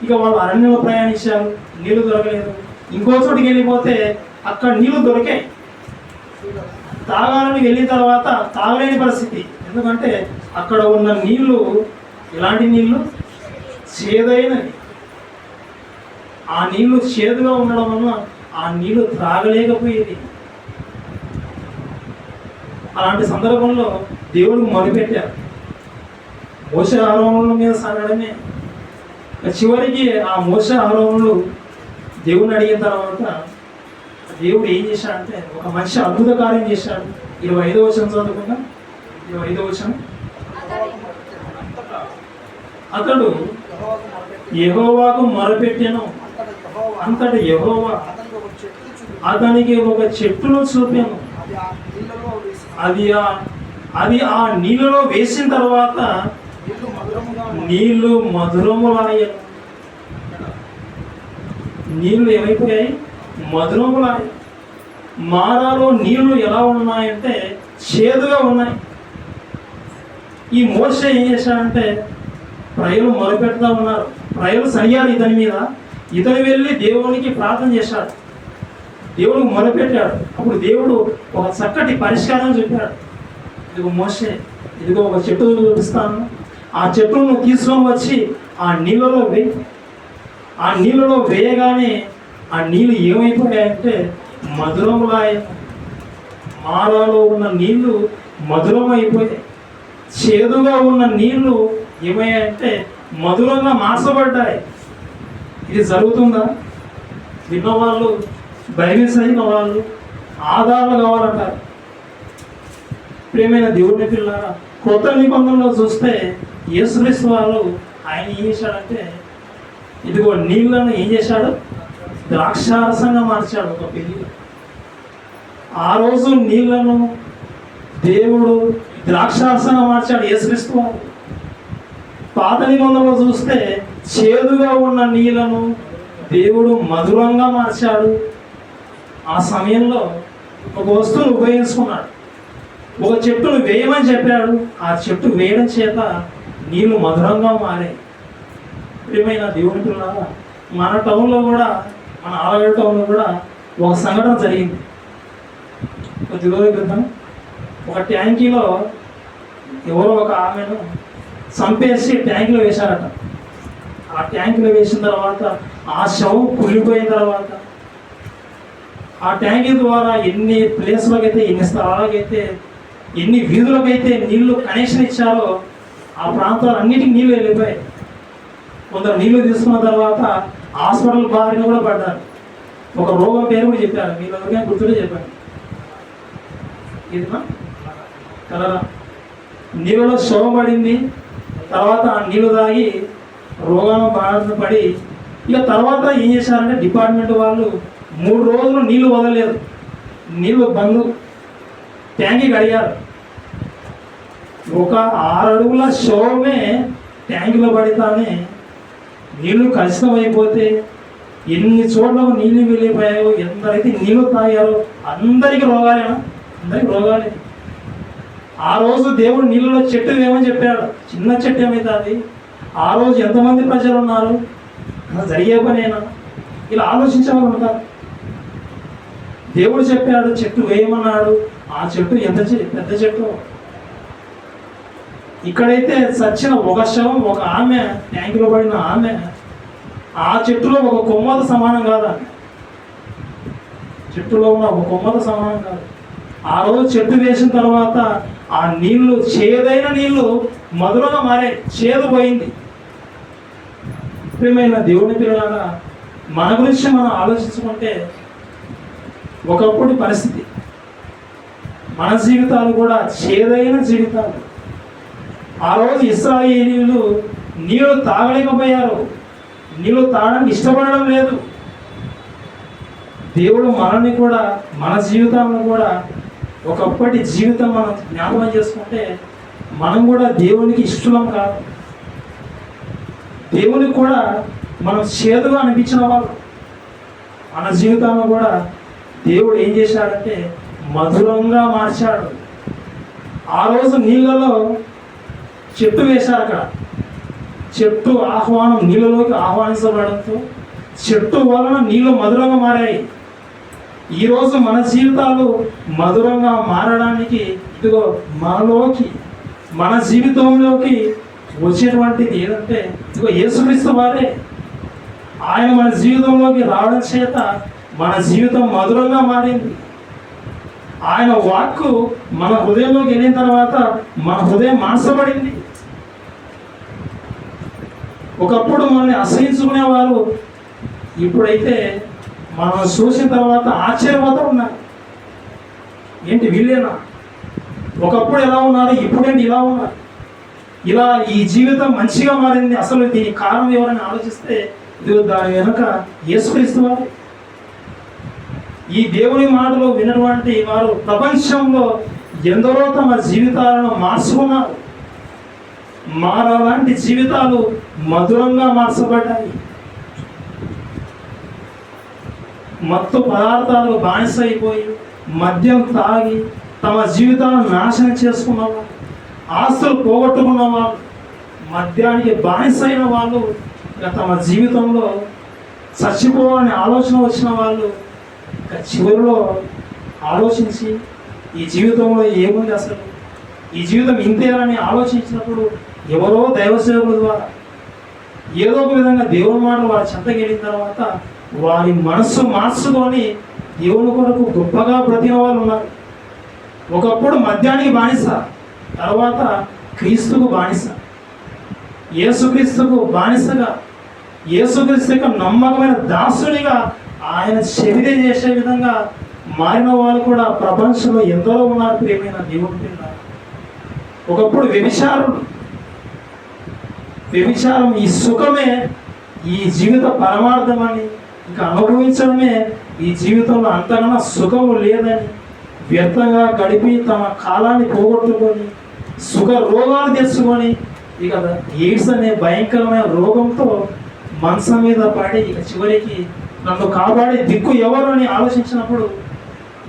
ఇక వాళ్ళు అరణ్యంలో ప్రయాణించారు, నీళ్లు దొరకలేదు. ఇంకో చోటికి వెళ్ళిపోతే అక్కడ నీళ్లు దొరికాయి. తాగాలని వెళ్ళిన తర్వాత తాగలేని పరిస్థితి. ఎందుకంటే అక్కడ ఉన్న నీళ్లు ఎలాంటి నీళ్లు? చేదైనవి. ఆ నీళ్లు చేదుగా ఉండడం వల్ల ఆ నీళ్లు త్రాగలేకపోయేది. అలాంటి సందర్భంలో దేవుడు మొదలుపెట్టారు. మోషే ఆరోహణల మీద సాగడమే. చివరికి ఆ మోషే ఆరోహణలు దేవుడిని అడిగిన తర్వాత దేవుడు ఏం చేశాడంటే ఒక మంచి అద్భుత కార్యం చేశాడు. 25వ వచనం చదువుకున్నా. 25వ వచనం, అతడు యెహోవాకు మొరపెట్టెను. అంతటి యెహోవా అతనికి ఒక చెట్టును చూపాను. అది ఆ నీళ్ళలో వేసిన తర్వాత నీళ్లు మధురములాయను. నీళ్లు ఏమైపోయాయి? మధురములాయి. మారాలో నీళ్లు ఎలా ఉన్నాయంటే చేదుగా ఉన్నాయి. ఈ మోషే ఏం చేశాడంటే ప్రజలు మొదలుపెడతా ఉన్నారు, ప్రజలు సరియాలి ఇతని మీద. ఇతను వెళ్ళి దేవునికి ప్రార్థన చేశాడు, దేవుడికి మొదలుపెట్టాడు. అప్పుడు దేవుడు ఒక చక్కటి పరిష్కారం చెప్పాడు. ఇదిగో మోషే, ఇదిగో ఒక చెట్టు చూపిస్తాను, ఆ చెట్టును తీసుకొని వచ్చి ఆ నీళ్ళలో వేయి. ఆ నీళ్ళలో వేయగానే ఆ నీళ్ళు ఏమైపోయాయంటే మధురములాయ. మారాలో ఉన్న నీళ్లు మధురమైపోయాయి. చేదుగా ఉన్న నీళ్లు ఏమయ్యాయంటే మధురంగా మార్చబడ్డాయి. ఇది జరుగుతుందా? విన్నవాళ్ళు, బైబిల్ చదివిన వాళ్ళు ఆధారాలు కావాలంటారు. ప్రియమైన దేవుని పిల్లలారా, కొత్త నిబంధనలో చూస్తే యేసుక్రీస్తు వారు ఆయన ఏం చేశాడంటే ఇదిగో నీళ్లను ఏం చేశాడు? ద్రాక్షారసంగా మార్చాడు ఒక పెళ్లి. ఆ రోజు నీళ్లను దేవుడు ద్రాక్షారసంగా మార్చాడు యేసుక్రీస్తు వారు. పాత నిబంధనలో చూస్తే చేదుగా ఉన్న నీళ్లను దేవుడు మధురంగా మార్చాడు. ఆ సమయంలో ఒక వస్తువును ఉపయోగించుకున్నాడు. ఒక చెట్టును వేయమని చెప్పాడు. ఆ చెట్టు వేయడం చేత నీళ్లు మధురంగా మారాయి. ప్రియమైన దేవుని పిల్లలారా, మన టౌన్లో కూడా, మన ఆలగడ్డ టౌన్లో కూడా ఒక సంఘటన జరిగింది. కొద్ది రోజుల క్రితం ఒక ట్యాంకీలో ఎవరో ఒక ఆమెను చంపేసి ట్యాంకులో వేశారట. ఆ ట్యాంకులో వేసిన తర్వాత ఆ శవం కుళ్ళిపోయిన తర్వాత ఆ ట్యాంకీ ద్వారా ఎన్ని ప్లేస్లకైతే, ఎన్ని స్థలాలకైతే, ఎన్ని వీధులకైతే నీళ్లు కనెక్షన్ ఇచ్చారో ఆ ప్రాంతాలన్నిటికీ నీళ్ళు వెళ్ళిపోయాయి. కొందరు నీళ్లు తీసుకున్న తర్వాత హాస్పిటల్ బారిన కూడా పడ్డారు. ఒక రోగం పేరు కూడా చెప్పారు, మీరు ఎవరికైనా గుర్తుంటే చెప్పండి. ఇదిమా కలరా. నీళ్ళలో శవం పడింది, తర్వాత ఆ నీళ్ళు తాగి రోగాల బారిన పడి ఇక తర్వాత ఏం చేశారంటే డిపార్ట్మెంట్ వాళ్ళు 3 రోజులు నీళ్లు వదలలేదు, నీళ్లు బంద్, ట్యాంకి కడిగారు. ఒక 6 అడుగుల శవమే ట్యాంకులో పడితేనే నీళ్లు కలుషితం అయిపోతే ఎన్ని చోట్ల నీళ్ళు వెళ్ళిపోయాయో, ఎంతైతే నీళ్లు తాగారో అందరికీ రోగాలేనా? అందరికీ రోగాలే. ఆ రోజు దేవుడు నీళ్ళలో చెట్టు ఏమని చెప్పాడు, చిన్న చెట్టు ఏమవుతుంది, ఆ రోజు ఎంతమంది ప్రజలు ఉన్నారు, జరిగే పనేనా? ఇలా ఆలోచించే వాళ్ళు ఉంటారు. దేవుడు చెప్పాడు చెట్టు వేయమన్నాడు, ఆ చెట్టు ఎంత పెద్ద చెట్టు. ఇక్కడైతే చచ్చిన ఒక శవం, ఒక ఆమె, ట్యాంకులో పడిన ఆమె, ఆ చెట్టులో ఒక కొమ్మత సమానం కాదా? చెట్టులో ఉన్న ఒక కొమ్మత సమానం కాదు. ఆ రోజు చెట్టు వేసిన తర్వాత ఆ నీళ్లు, చేదైన నీళ్లు మధురంగా మారే, చేదు పోయింది. ప్రియమైన దేవుని పిల్లలారా, మన గురించి మనం ఆలోచించుకుంటే ఒకప్పుడు పరిస్థితి, మన జీవితాలు కూడా చేదైన జీవితాలు. ఆ రోజు ఇశ్రాయేలీయులు నీళ్లు తాగలేకపోయారు, నీళ్లు తాగడానికి ఇష్టపడడం లేదు. దేవుడు మనల్ని కూడా, మన జీవితాలను కూడా ఒకప్పటి జీవితం మనం జ్ఞాపకం చేసుకుంటే మనం కూడా దేవునికి ఇష్టలం కాదు. దేవునికి కూడా మనం చేదుగా అనిపించిన వాళ్ళు. మన జీవితాలను కూడా దేవుడు ఏం చేశాడంటే మధురంగా మార్చాడు. ఆ రోజు నీళ్ళలో చెట్టు వేశారు. అక్కడ చెట్టు ఆహ్వానం, నీళ్ళలోకి ఆహ్వానించబడంతో చెట్టు వలన నీళ్ళు మధురంగా మారాయి. ఈరోజు మన జీవితాలు మధురంగా మారడానికి ఇదిగో మనలోకి, మన జీవితంలోకి వచ్చేటువంటిది ఏదంటే ఇదిగో యేసుక్రీస్తు వారే. ఆయన మన జీవితంలోకి రావడం చేత మన జీవితం మధురంగా మారింది. ఆయన వాక్కు మన హృదయంలోకి వెళ్ళిన తర్వాత మన హృదయం మార్చబడింది. ఒకప్పుడు మనల్ని అసహించుకునేవారు, ఇప్పుడైతే మనం చూసిన తర్వాత ఆశ్చర్యపోతూ ఉన్నారు. ఏంటి వీళ్ళేనా? ఒకప్పుడు ఎలా ఉన్నారు, ఇప్పుడేంటి ఇలా ఉన్నారు? ఇలా ఈ జీవితం మంచిగా మారింది. అసలు దీనికి కారణం ఎవరని ఆలోచిస్తే ఇది దాని వెనుక యేసుక్రీస్తు వారు. ఈ దేవుని మాటలు వినటువంటి వారు ప్రపంచంలో ఎందరో తమ జీవితాలను మార్చుకున్నారు. మారలాంటి జీవితాలు మధురంగా మార్చబడ్డాయి. మత్తు పదార్థాలు బానిస అయిపోయి మద్యం తాగి తమ జీవితాలను నాశనం చేసుకున్న వాళ్ళు, ఆస్తులు పోగొట్టుకున్న వాళ్ళు, మద్యానికి బానిస అయిన వాళ్ళు, ఇక తమ జీవితంలో చచ్చిపోవాలని ఆలోచన వచ్చిన వాళ్ళు ఇక చివరిలో ఆలోచించి ఈ జీవితంలో ఏముంది, అసలు ఈ జీవితం ఇంతేనని ఆలోచించినప్పుడు ఎవరో దైవసేవకుల ద్వారా ఏదో ఒక విధంగా దేవుని మాటలు వారి చెంతకి వెళ్ళిన తర్వాత వారి మనస్సు మార్చుకొని దేవుని కొరకు గొప్పగా బ్రతికిన వాళ్ళు ఉన్నారు. ఒకప్పుడు మద్యానికి బానిస, తర్వాత క్రీస్తుకు బానిస, యేసుక్రీస్తుకు బానిసగా, యేసుక్రీస్తు యొక్క నమ్మకమైన దాసునిగా ఆయన చెవిదే చేసే విధంగా మారిన వాళ్ళు కూడా ప్రపంచంలో ఎందరో ఉన్నారు. ప్రియమైన దేవుని పిల్లలు, ఒకప్పుడు వ్యభిచారం ఈ సుఖమే ఈ జీవిత పరమార్థమని, ఇక అనుభవించడమే ఈ జీవితంలో అంతకన్నా సుఖము లేదని వ్యర్థంగా గడిపి తమ కాలాన్ని పోగొట్టుకొని సుఖ రోగాలు తెచ్చుకొని ఇక ఎయిడ్స్ అనే భయంకరమైన రోగంతో మంచం మీద పడి ఇక చివరికి నన్ను కాపాడే దిక్కు ఎవరు అని ఆలోచించినప్పుడు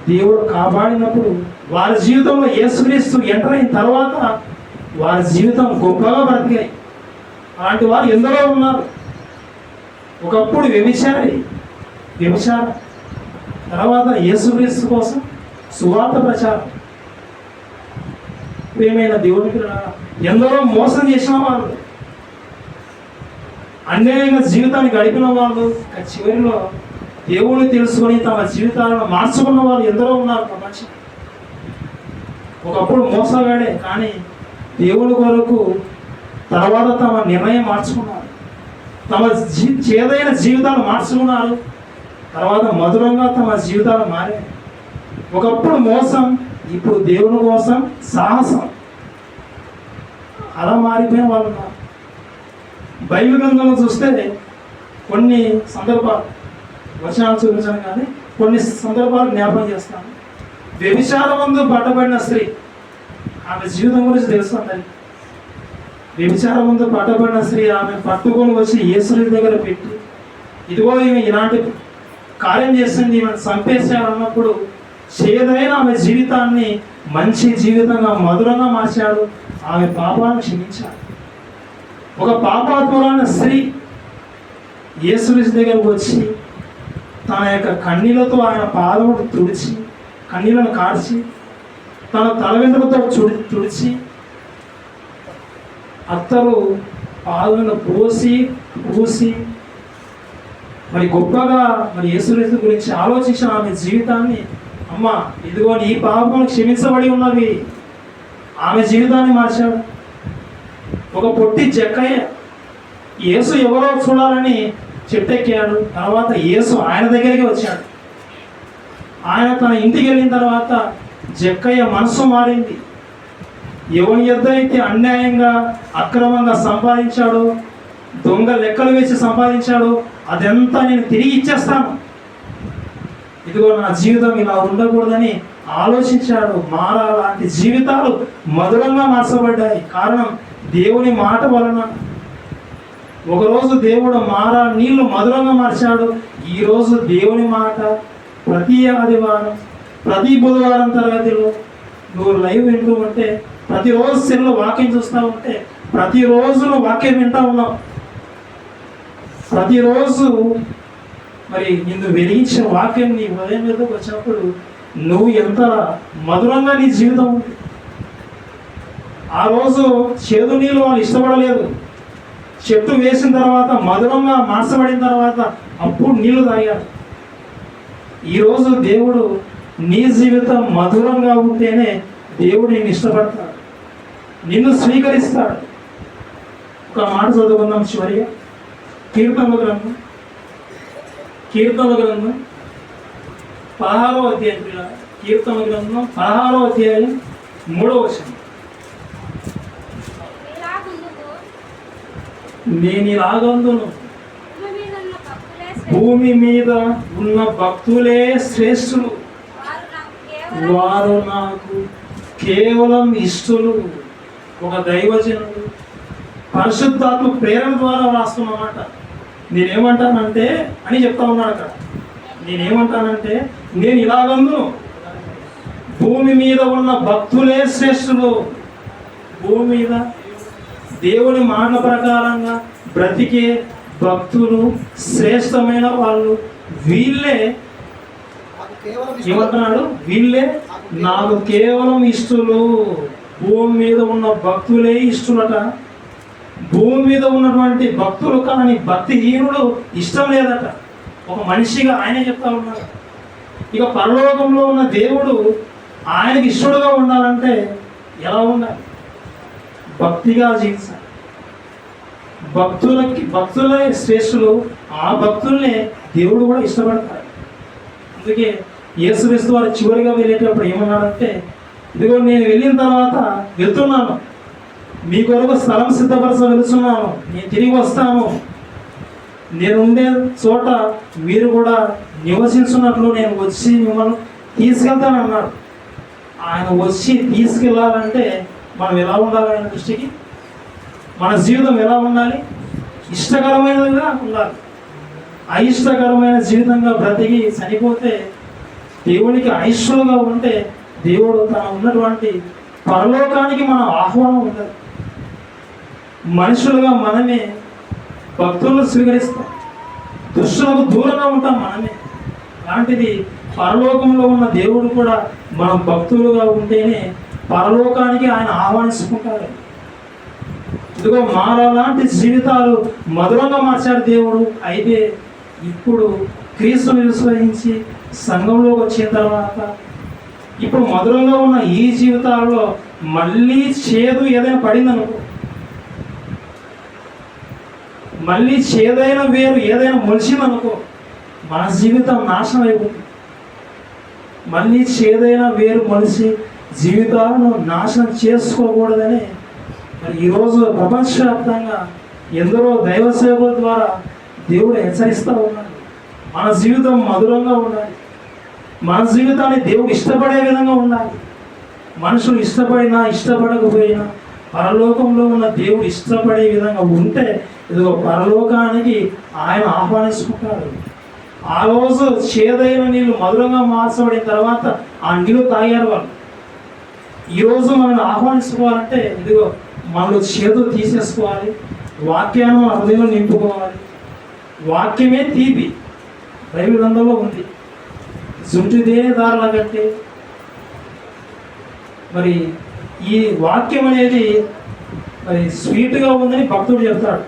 దేవుడు కాపాడినప్పుడు వారి జీవితంలో యేసుక్రీస్తు ఎంటర్ అయిన తర్వాత వారి జీవితం గొప్పగా బ్రతికాయి. అలాంటి వారు ఎందరో ఉన్నారు. ఒకప్పుడు వ్యభిచారం, తర్వాత యేసుక్రీస్తు కోసం సువార్త ప్రచారం. ప్రియమైన దేవుని పిల్లలారా, ఎందరో మోసం చేసిన వాళ్ళు, అన్యాయంగా జీవితాన్ని గడిపిన వాళ్ళు, చివరిలో దేవుని తెలుసుకొని తమ జీవితాలను మార్చుకున్న వాళ్ళు ఎందరో ఉన్నారు ప్రపంచం. ఒకప్పుడు మోసగాడే, కానీ దేవుని కొరకు తర్వాత తమ నిర్ణయం మార్చుకున్నారు. తమ చేదైన జీవితాలు మార్చుకున్నారు. తర్వాత మధురంగా తమ జీవితాలు మారాయి. ఒకప్పుడు మోసం, ఇప్పుడు దేవుని కోసం సాహసం. అలా మారిపోయిన వాళ్ళు ఉన్నారు. బైబిల్ గ్రంథంలో చూస్తే కొన్ని సందర్భాలు, వచనాలు చూపించాను కానీ కొన్ని సందర్భాలు జ్ఞాపకం చేస్తాను. వ్యభిచారమందు పట్టబడిన స్త్రీ, ఆమె జీవితం గురించి తెలుసు అందరికి. వ్యభిచారమందు పట్టబడిన స్త్రీ, ఆమె పట్టుకొని వచ్చి యేసుని దగ్గర పెట్టి, ఇదిగో ఈమె ఇలాంటి కార్యం చేసింది, ఈమెను చంపేశాడన్నప్పుడు చేదైన ఆమె జీవితాన్ని మంచి జీవితంగా మధురంగా మార్చాడు. ఆమె పాపాలను క్షమించాడు. ఒక పాపాత్మురాలైన స్త్రీ యేసుక్రీస్తు దగ్గరకు వచ్చి తన యొక్క కన్నీళ్లతో ఆయన పాదమును తుడిచి, కన్నీళ్లను కార్చి, తన తల వెంట్రుకతో తుడిచి, అత్తరు పాదములను పూసి మరి గొప్పగా మరి యేసుక్రీస్తు గురించి ఆలోచించిన ఆమె జీవితాన్ని, అమ్మ ఇదిగో నీ పాపములు క్షమించబడి ఉన్నవి, ఆమె జీవితాన్ని మార్చాడు. ఒక పొట్టి జక్కయ్య యేసు ఎవరో చూడాలని చెట్టెక్కాడు. తర్వాత యేసు ఆయన దగ్గరికి వచ్చాడు. ఆయన తన ఇంటికి వెళ్ళిన తర్వాత జక్కయ్య మనసు మారింది. ఎవరి యొద్ద అయితే అన్యాయంగా అక్రమంగా సంపాదించాడో, దొంగ లెక్కలు వేసి సంపాదించాడో, అదంతా నేను తిరిగి ఇచ్చేస్తాను, ఇదిగో నా జీవితం ఇలా ఉండకూడదని ఆలోచించాడు. లాంటి జీవితాలు మధురంగా మార్చబడ్డాయి. కారణం దేవుని మాట వలన. ఒకరోజు దేవుడు నీళ్లు మధురంగా మార్చాడు. ఈరోజు దేవుని మాట ప్రతి ఆదివారం, ప్రతి బుధవారం తరగతిలో నువ్వు లైవ్ వింటూ ఉంటే, ప్రతిరోజు సెల్లో వాక్యం చూస్తూ ఉంటే, ప్రతిరోజు నువ్వు వాక్యం వింటూ ఉన్నావు. ప్రతిరోజు మరి నిన్ను వెలిగించిన వాక్యం నీ ఉదయం మీదకి వచ్చినప్పుడు నువ్వు ఎంత మధురంగా నీ జీవితం ఉంది. ఆ రోజు చేదు నీళ్ళు వాళ్ళు ఇష్టపడలేదు. చెట్టు వేసిన తర్వాత మధురంగా మార్చబడిన తర్వాత అప్పుడు నీళ్లు తాగారు. ఈరోజు దేవుడు నీ జీవితం మధురంగా ఉంటేనే దేవుడు నిన్ను ఇష్టపడతాడు, నిన్ను స్వీకరిస్తాడు. ఒక మాట చదువుకుందాం చివరిగా. కీర్తనల గ్రంథం 16వ అధ్యాయం. కీర్తనల గ్రంథం 16వ అధ్యాయం 3వ వచనం. నేను ఇలాగందును, భూమి మీద ఉన్న భక్తులే శ్రేష్ఠులు, వారు నాకు కేవలం ఇష్టలు. ఒక దైవజనుడు పరిశుద్ధాత్మ ప్రేరణ ద్వారా రాస్తున్నమాట. నేనేమంటానంటే అని చెప్తా ఉన్నాడు అక్కడ. నేనేమంటానంటే నేను ఇలాగందును, భూమి మీద ఉన్న భక్తులే శ్రేష్ఠులు. భూమి మీద దేవుని మాట ప్రకారంగా బ్రతికే భక్తులు శ్రేష్టమైన వాళ్ళు. వీళ్ళే ఏమంటున్నాడు? వీళ్ళే నాకు కేవలం ఇష్టలు. భూమి మీద ఉన్న భక్తులే ఇష్టలట. భూమి మీద ఉన్నటువంటి భక్తులు కానీ భక్తిహీనుడు ఇష్టం లేదట. ఒక మనిషిగా ఆయనే చెప్తా ఉన్నాడు. ఇక పరలోకంలో ఉన్న దేవుడు ఆయనకి ఇష్టడుగా ఉండాలంటే ఎలా ఉండాలి? భక్తిగా జీవించాలి. భక్తులే శ్రేష్ఠులు. ఆ భక్తుల్నే దేవుడు కూడా ఇష్టపడతాడు. అందుకే యేసుక్రీస్తు వారు చివరిగా వెళ్ళేటప్పుడు ఏమన్నాడంటే, ఇదిగో నేను వెళ్ళిన తర్వాత వెళ్తున్నాను, మీ కొరకు స్థలం సిద్ధపరచ వెళ్తున్నాను, నేను తిరిగి వస్తాను, నేను ఉండే చోట మీరు కూడా నివసించున్నట్లు నేను వచ్చి మిమ్మల్ని తీసుకెళ్తానన్నాడు. ఆయన వచ్చి తీసుకెళ్ళాలంటే మనం ఎలా ఉండాలి? ఆయన దృష్టికి మన జీవితం ఎలా ఉండాలి? ఇష్టకరమైనదిగా ఉండాలి. అయిష్టకరమైన జీవితంగా బ్రతికి చనిపోతే, దేవునికి అయిష్టలుగా ఉంటే దేవుడు తన ఉన్నటువంటి పరలోకానికి మనం ఆహ్వానం ఉండదు. మనుషులుగా మనమే భక్తులను స్వీకరిస్తాం, దుష్టులకు దూరంగా ఉంటాం మనమే. అలాంటిది పరలోకంలో ఉన్న దేవుడు కూడా మనం భక్తులుగా ఉంటేనే పరలోకానికి ఆయన ఆహ్వానించుకుంటారు. ఇదిగో లాంటి జీవితాలు మధురంగా మార్చాడు దేవుడు. అయితే ఇప్పుడు క్రీస్తుని విశ్వసించి సంఘంలోకి వచ్చిన తర్వాత ఇప్పుడు మధురంగా ఉన్న ఈ జీవితాల్లో మళ్ళీ చేదు ఏదైనా పడిందనుకో, మళ్ళీ చేదైన వేరు ఏదైనా మొలిచిందనుకో, మన జీవితం నాశనం అయిపోతుంది. మళ్ళీ చేదైన వేరు మనిషి జీవితాలను నాశనం చేసుకోకూడదని మరి ఈరోజు ప్రపంచవ్యాప్తంగా ఎందరో దైవ సేవకుల ద్వారా దేవుడు హెచ్చరిస్తూ ఉన్నాడు. మన జీవితం మధురంగా ఉండాలి, మన జీవితాన్ని దేవుడు ఇష్టపడే విధంగా ఉండాలి. మనుషులు ఇష్టపడినా ఇష్టపడకపోయినా పరలోకంలో ఉన్న దేవుడు ఇష్టపడే విధంగా ఉంటే ఇదిగో పరలోకానికి ఆయన ఆహ్వానించుకుంటాడు. ఆ రోజు చేదైన నీళ్ళు మధురంగా మార్చబడిన తర్వాత ఆ నీళ్ళు తాగారు వాళ్ళు. ఈరోజు మనల్ని ఆహ్వానించుకోవాలంటే ఇదిగో మనలో చేదు తీసేసుకోవాలి, వాక్యాన్ని మన హృదయంలో నింపుకోవాలి. వాక్యమే తీపి, బైబిల్ గ్రంథంలో ఉంది. జుంటిదే దారుల కంటే మరి ఈ వాక్యం అనేది మరి స్వీట్గా ఉందని భక్తుడు చెప్తాడు.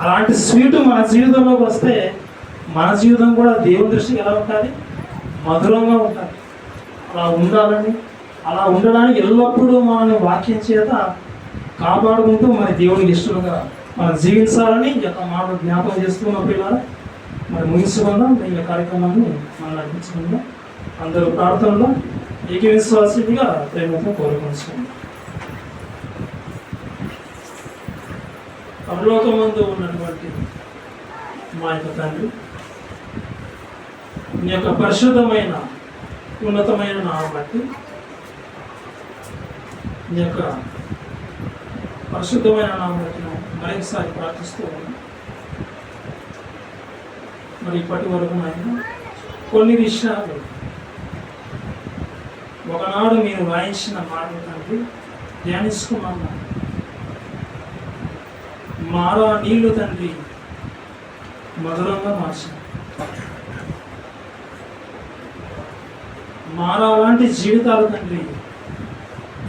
అలాంటి స్వీటు మన జీవితంలోకి వస్తే మన జీవితం కూడా దేవుని దృష్టికి ఎలా ఉండాలి? మధురంగా ఉండాలి. అలా ఉండాలని, అలా ఉండడానికి ఎల్లప్పుడూ మనల్ని వాక్యం చేత కాపాడుకుంటూ మరి దేవునికి ఇష్టంగా మనం జీవించాలని మాటలు జ్ఞాపకం చేస్తున్న పిల్లలు మరి ముగించుకుందాం. ఈ కార్యక్రమాన్ని మనం నడిపించుకుందాం. అందరూ ప్రార్థనలో ఏకవిశ్వాసిగా ప్రేమతో కోరుకుంటున్నాం. పరలోకమందు ఉన్నటువంటి మా యొక్క తండ్రి, నీ యొక్క పరిశుద్ధమైన ఉన్నతమైన నామం బట్టి నీ యొక్క పరిశుద్ధమైన నామం బట్టి మరొకసారి ప్రార్థిస్తూ ఉన్నాం. మరి ఇప్పటి వరకు ఆయన కొన్ని విషయాలు ఒకనాడు మీరు వాయించిన మాటలు తండ్రి ధ్యానించుకున్నాము. మారా నీళ్లు తండ్రి మధురంగా మార్చారు. మారా లాంటి జీవితాలు తండ్రి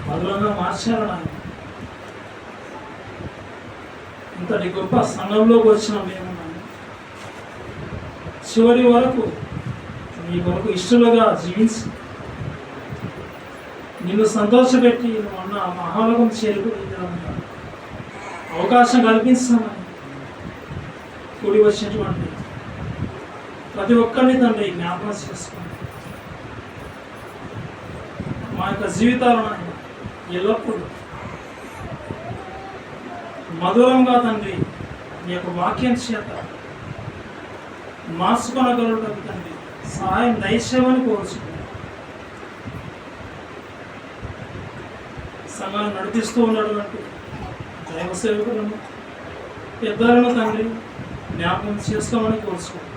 మధురంగా మార్చారు. నాయన ఇంతటి గొప్ప సంఘంలోకి వచ్చిన మేము చివరి వరకు నీ కొరకు ఇష్టలుగా జీవించి నిన్ను సంతోషపెట్టి మొన్న మహాలోకం చేరుకుని అవకాశం కల్పిస్తామని కూడి వచ్చినటువంటి ప్రతి ఒక్కరిని తండ్రి జ్ఞాపకం చేసుకోండి. మా యొక్క జీవితాలను ఎల్లప్పుడూ మధురంగా తండ్రి మీ యొక్క వాక్యం చేత మార్చుకొనగలటకు తండ్రి సహాయం దయచేయమని కోరుచున్నాను. సంఘాన్ని నడిపిస్తూ ఉన్నటువంటి దైవ సేవకులను పెద్దలను తండ్రి జ్ఞాపకం చేసుకోమని కోరుచున్నాను.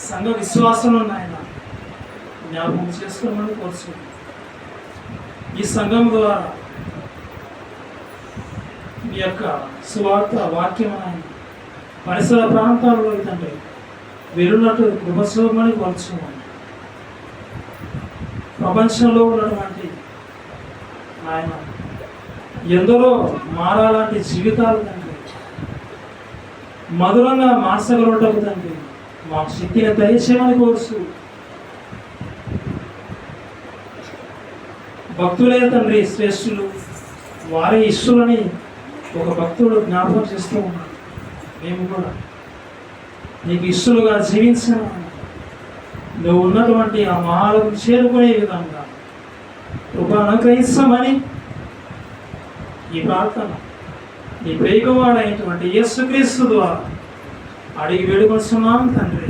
సంఘ విశ్వాసం ఆయన జ్ఞాపకం చేసుకోమని కోరుచున్నాను. ఈ సంఘం ద్వారా మీ యొక్క సువార్త వాక్యం ఆయన పరిసర ప్రాంతాల్లో తండ్రి వెళ్ళినట్టు కృపస్వమని కోరుచున్నాను. ప్రపంచంలో ఉన్నటువంటి ఆయన ఎందరో మారాలాంటి జీవితాలు తండ్రి మధురంగా మార్చగలటకు తండ్రి మాకు శక్తిని దయచేయమని కోరుచు భక్తులే తండ్రి శ్రేష్ఠులు, వారి ఇష్టులని ఒక భక్తుడు జ్ఞాపకం చేస్తూ ఉన్నాడు. మేము కూడా నీకు ఇష్టలుగా జీవించిన నువ్వు ఉన్నటువంటి ఆ మహాలకు చేరుకునే విధంగా కృప అనుగ్రహిస్తామని ఈ ప్రార్థన నీ ప్రేమవాడైనటువంటి యేసుక్రీస్తు ద్వారా అడిగి వేడుకొస్తున్నాం తండ్రి.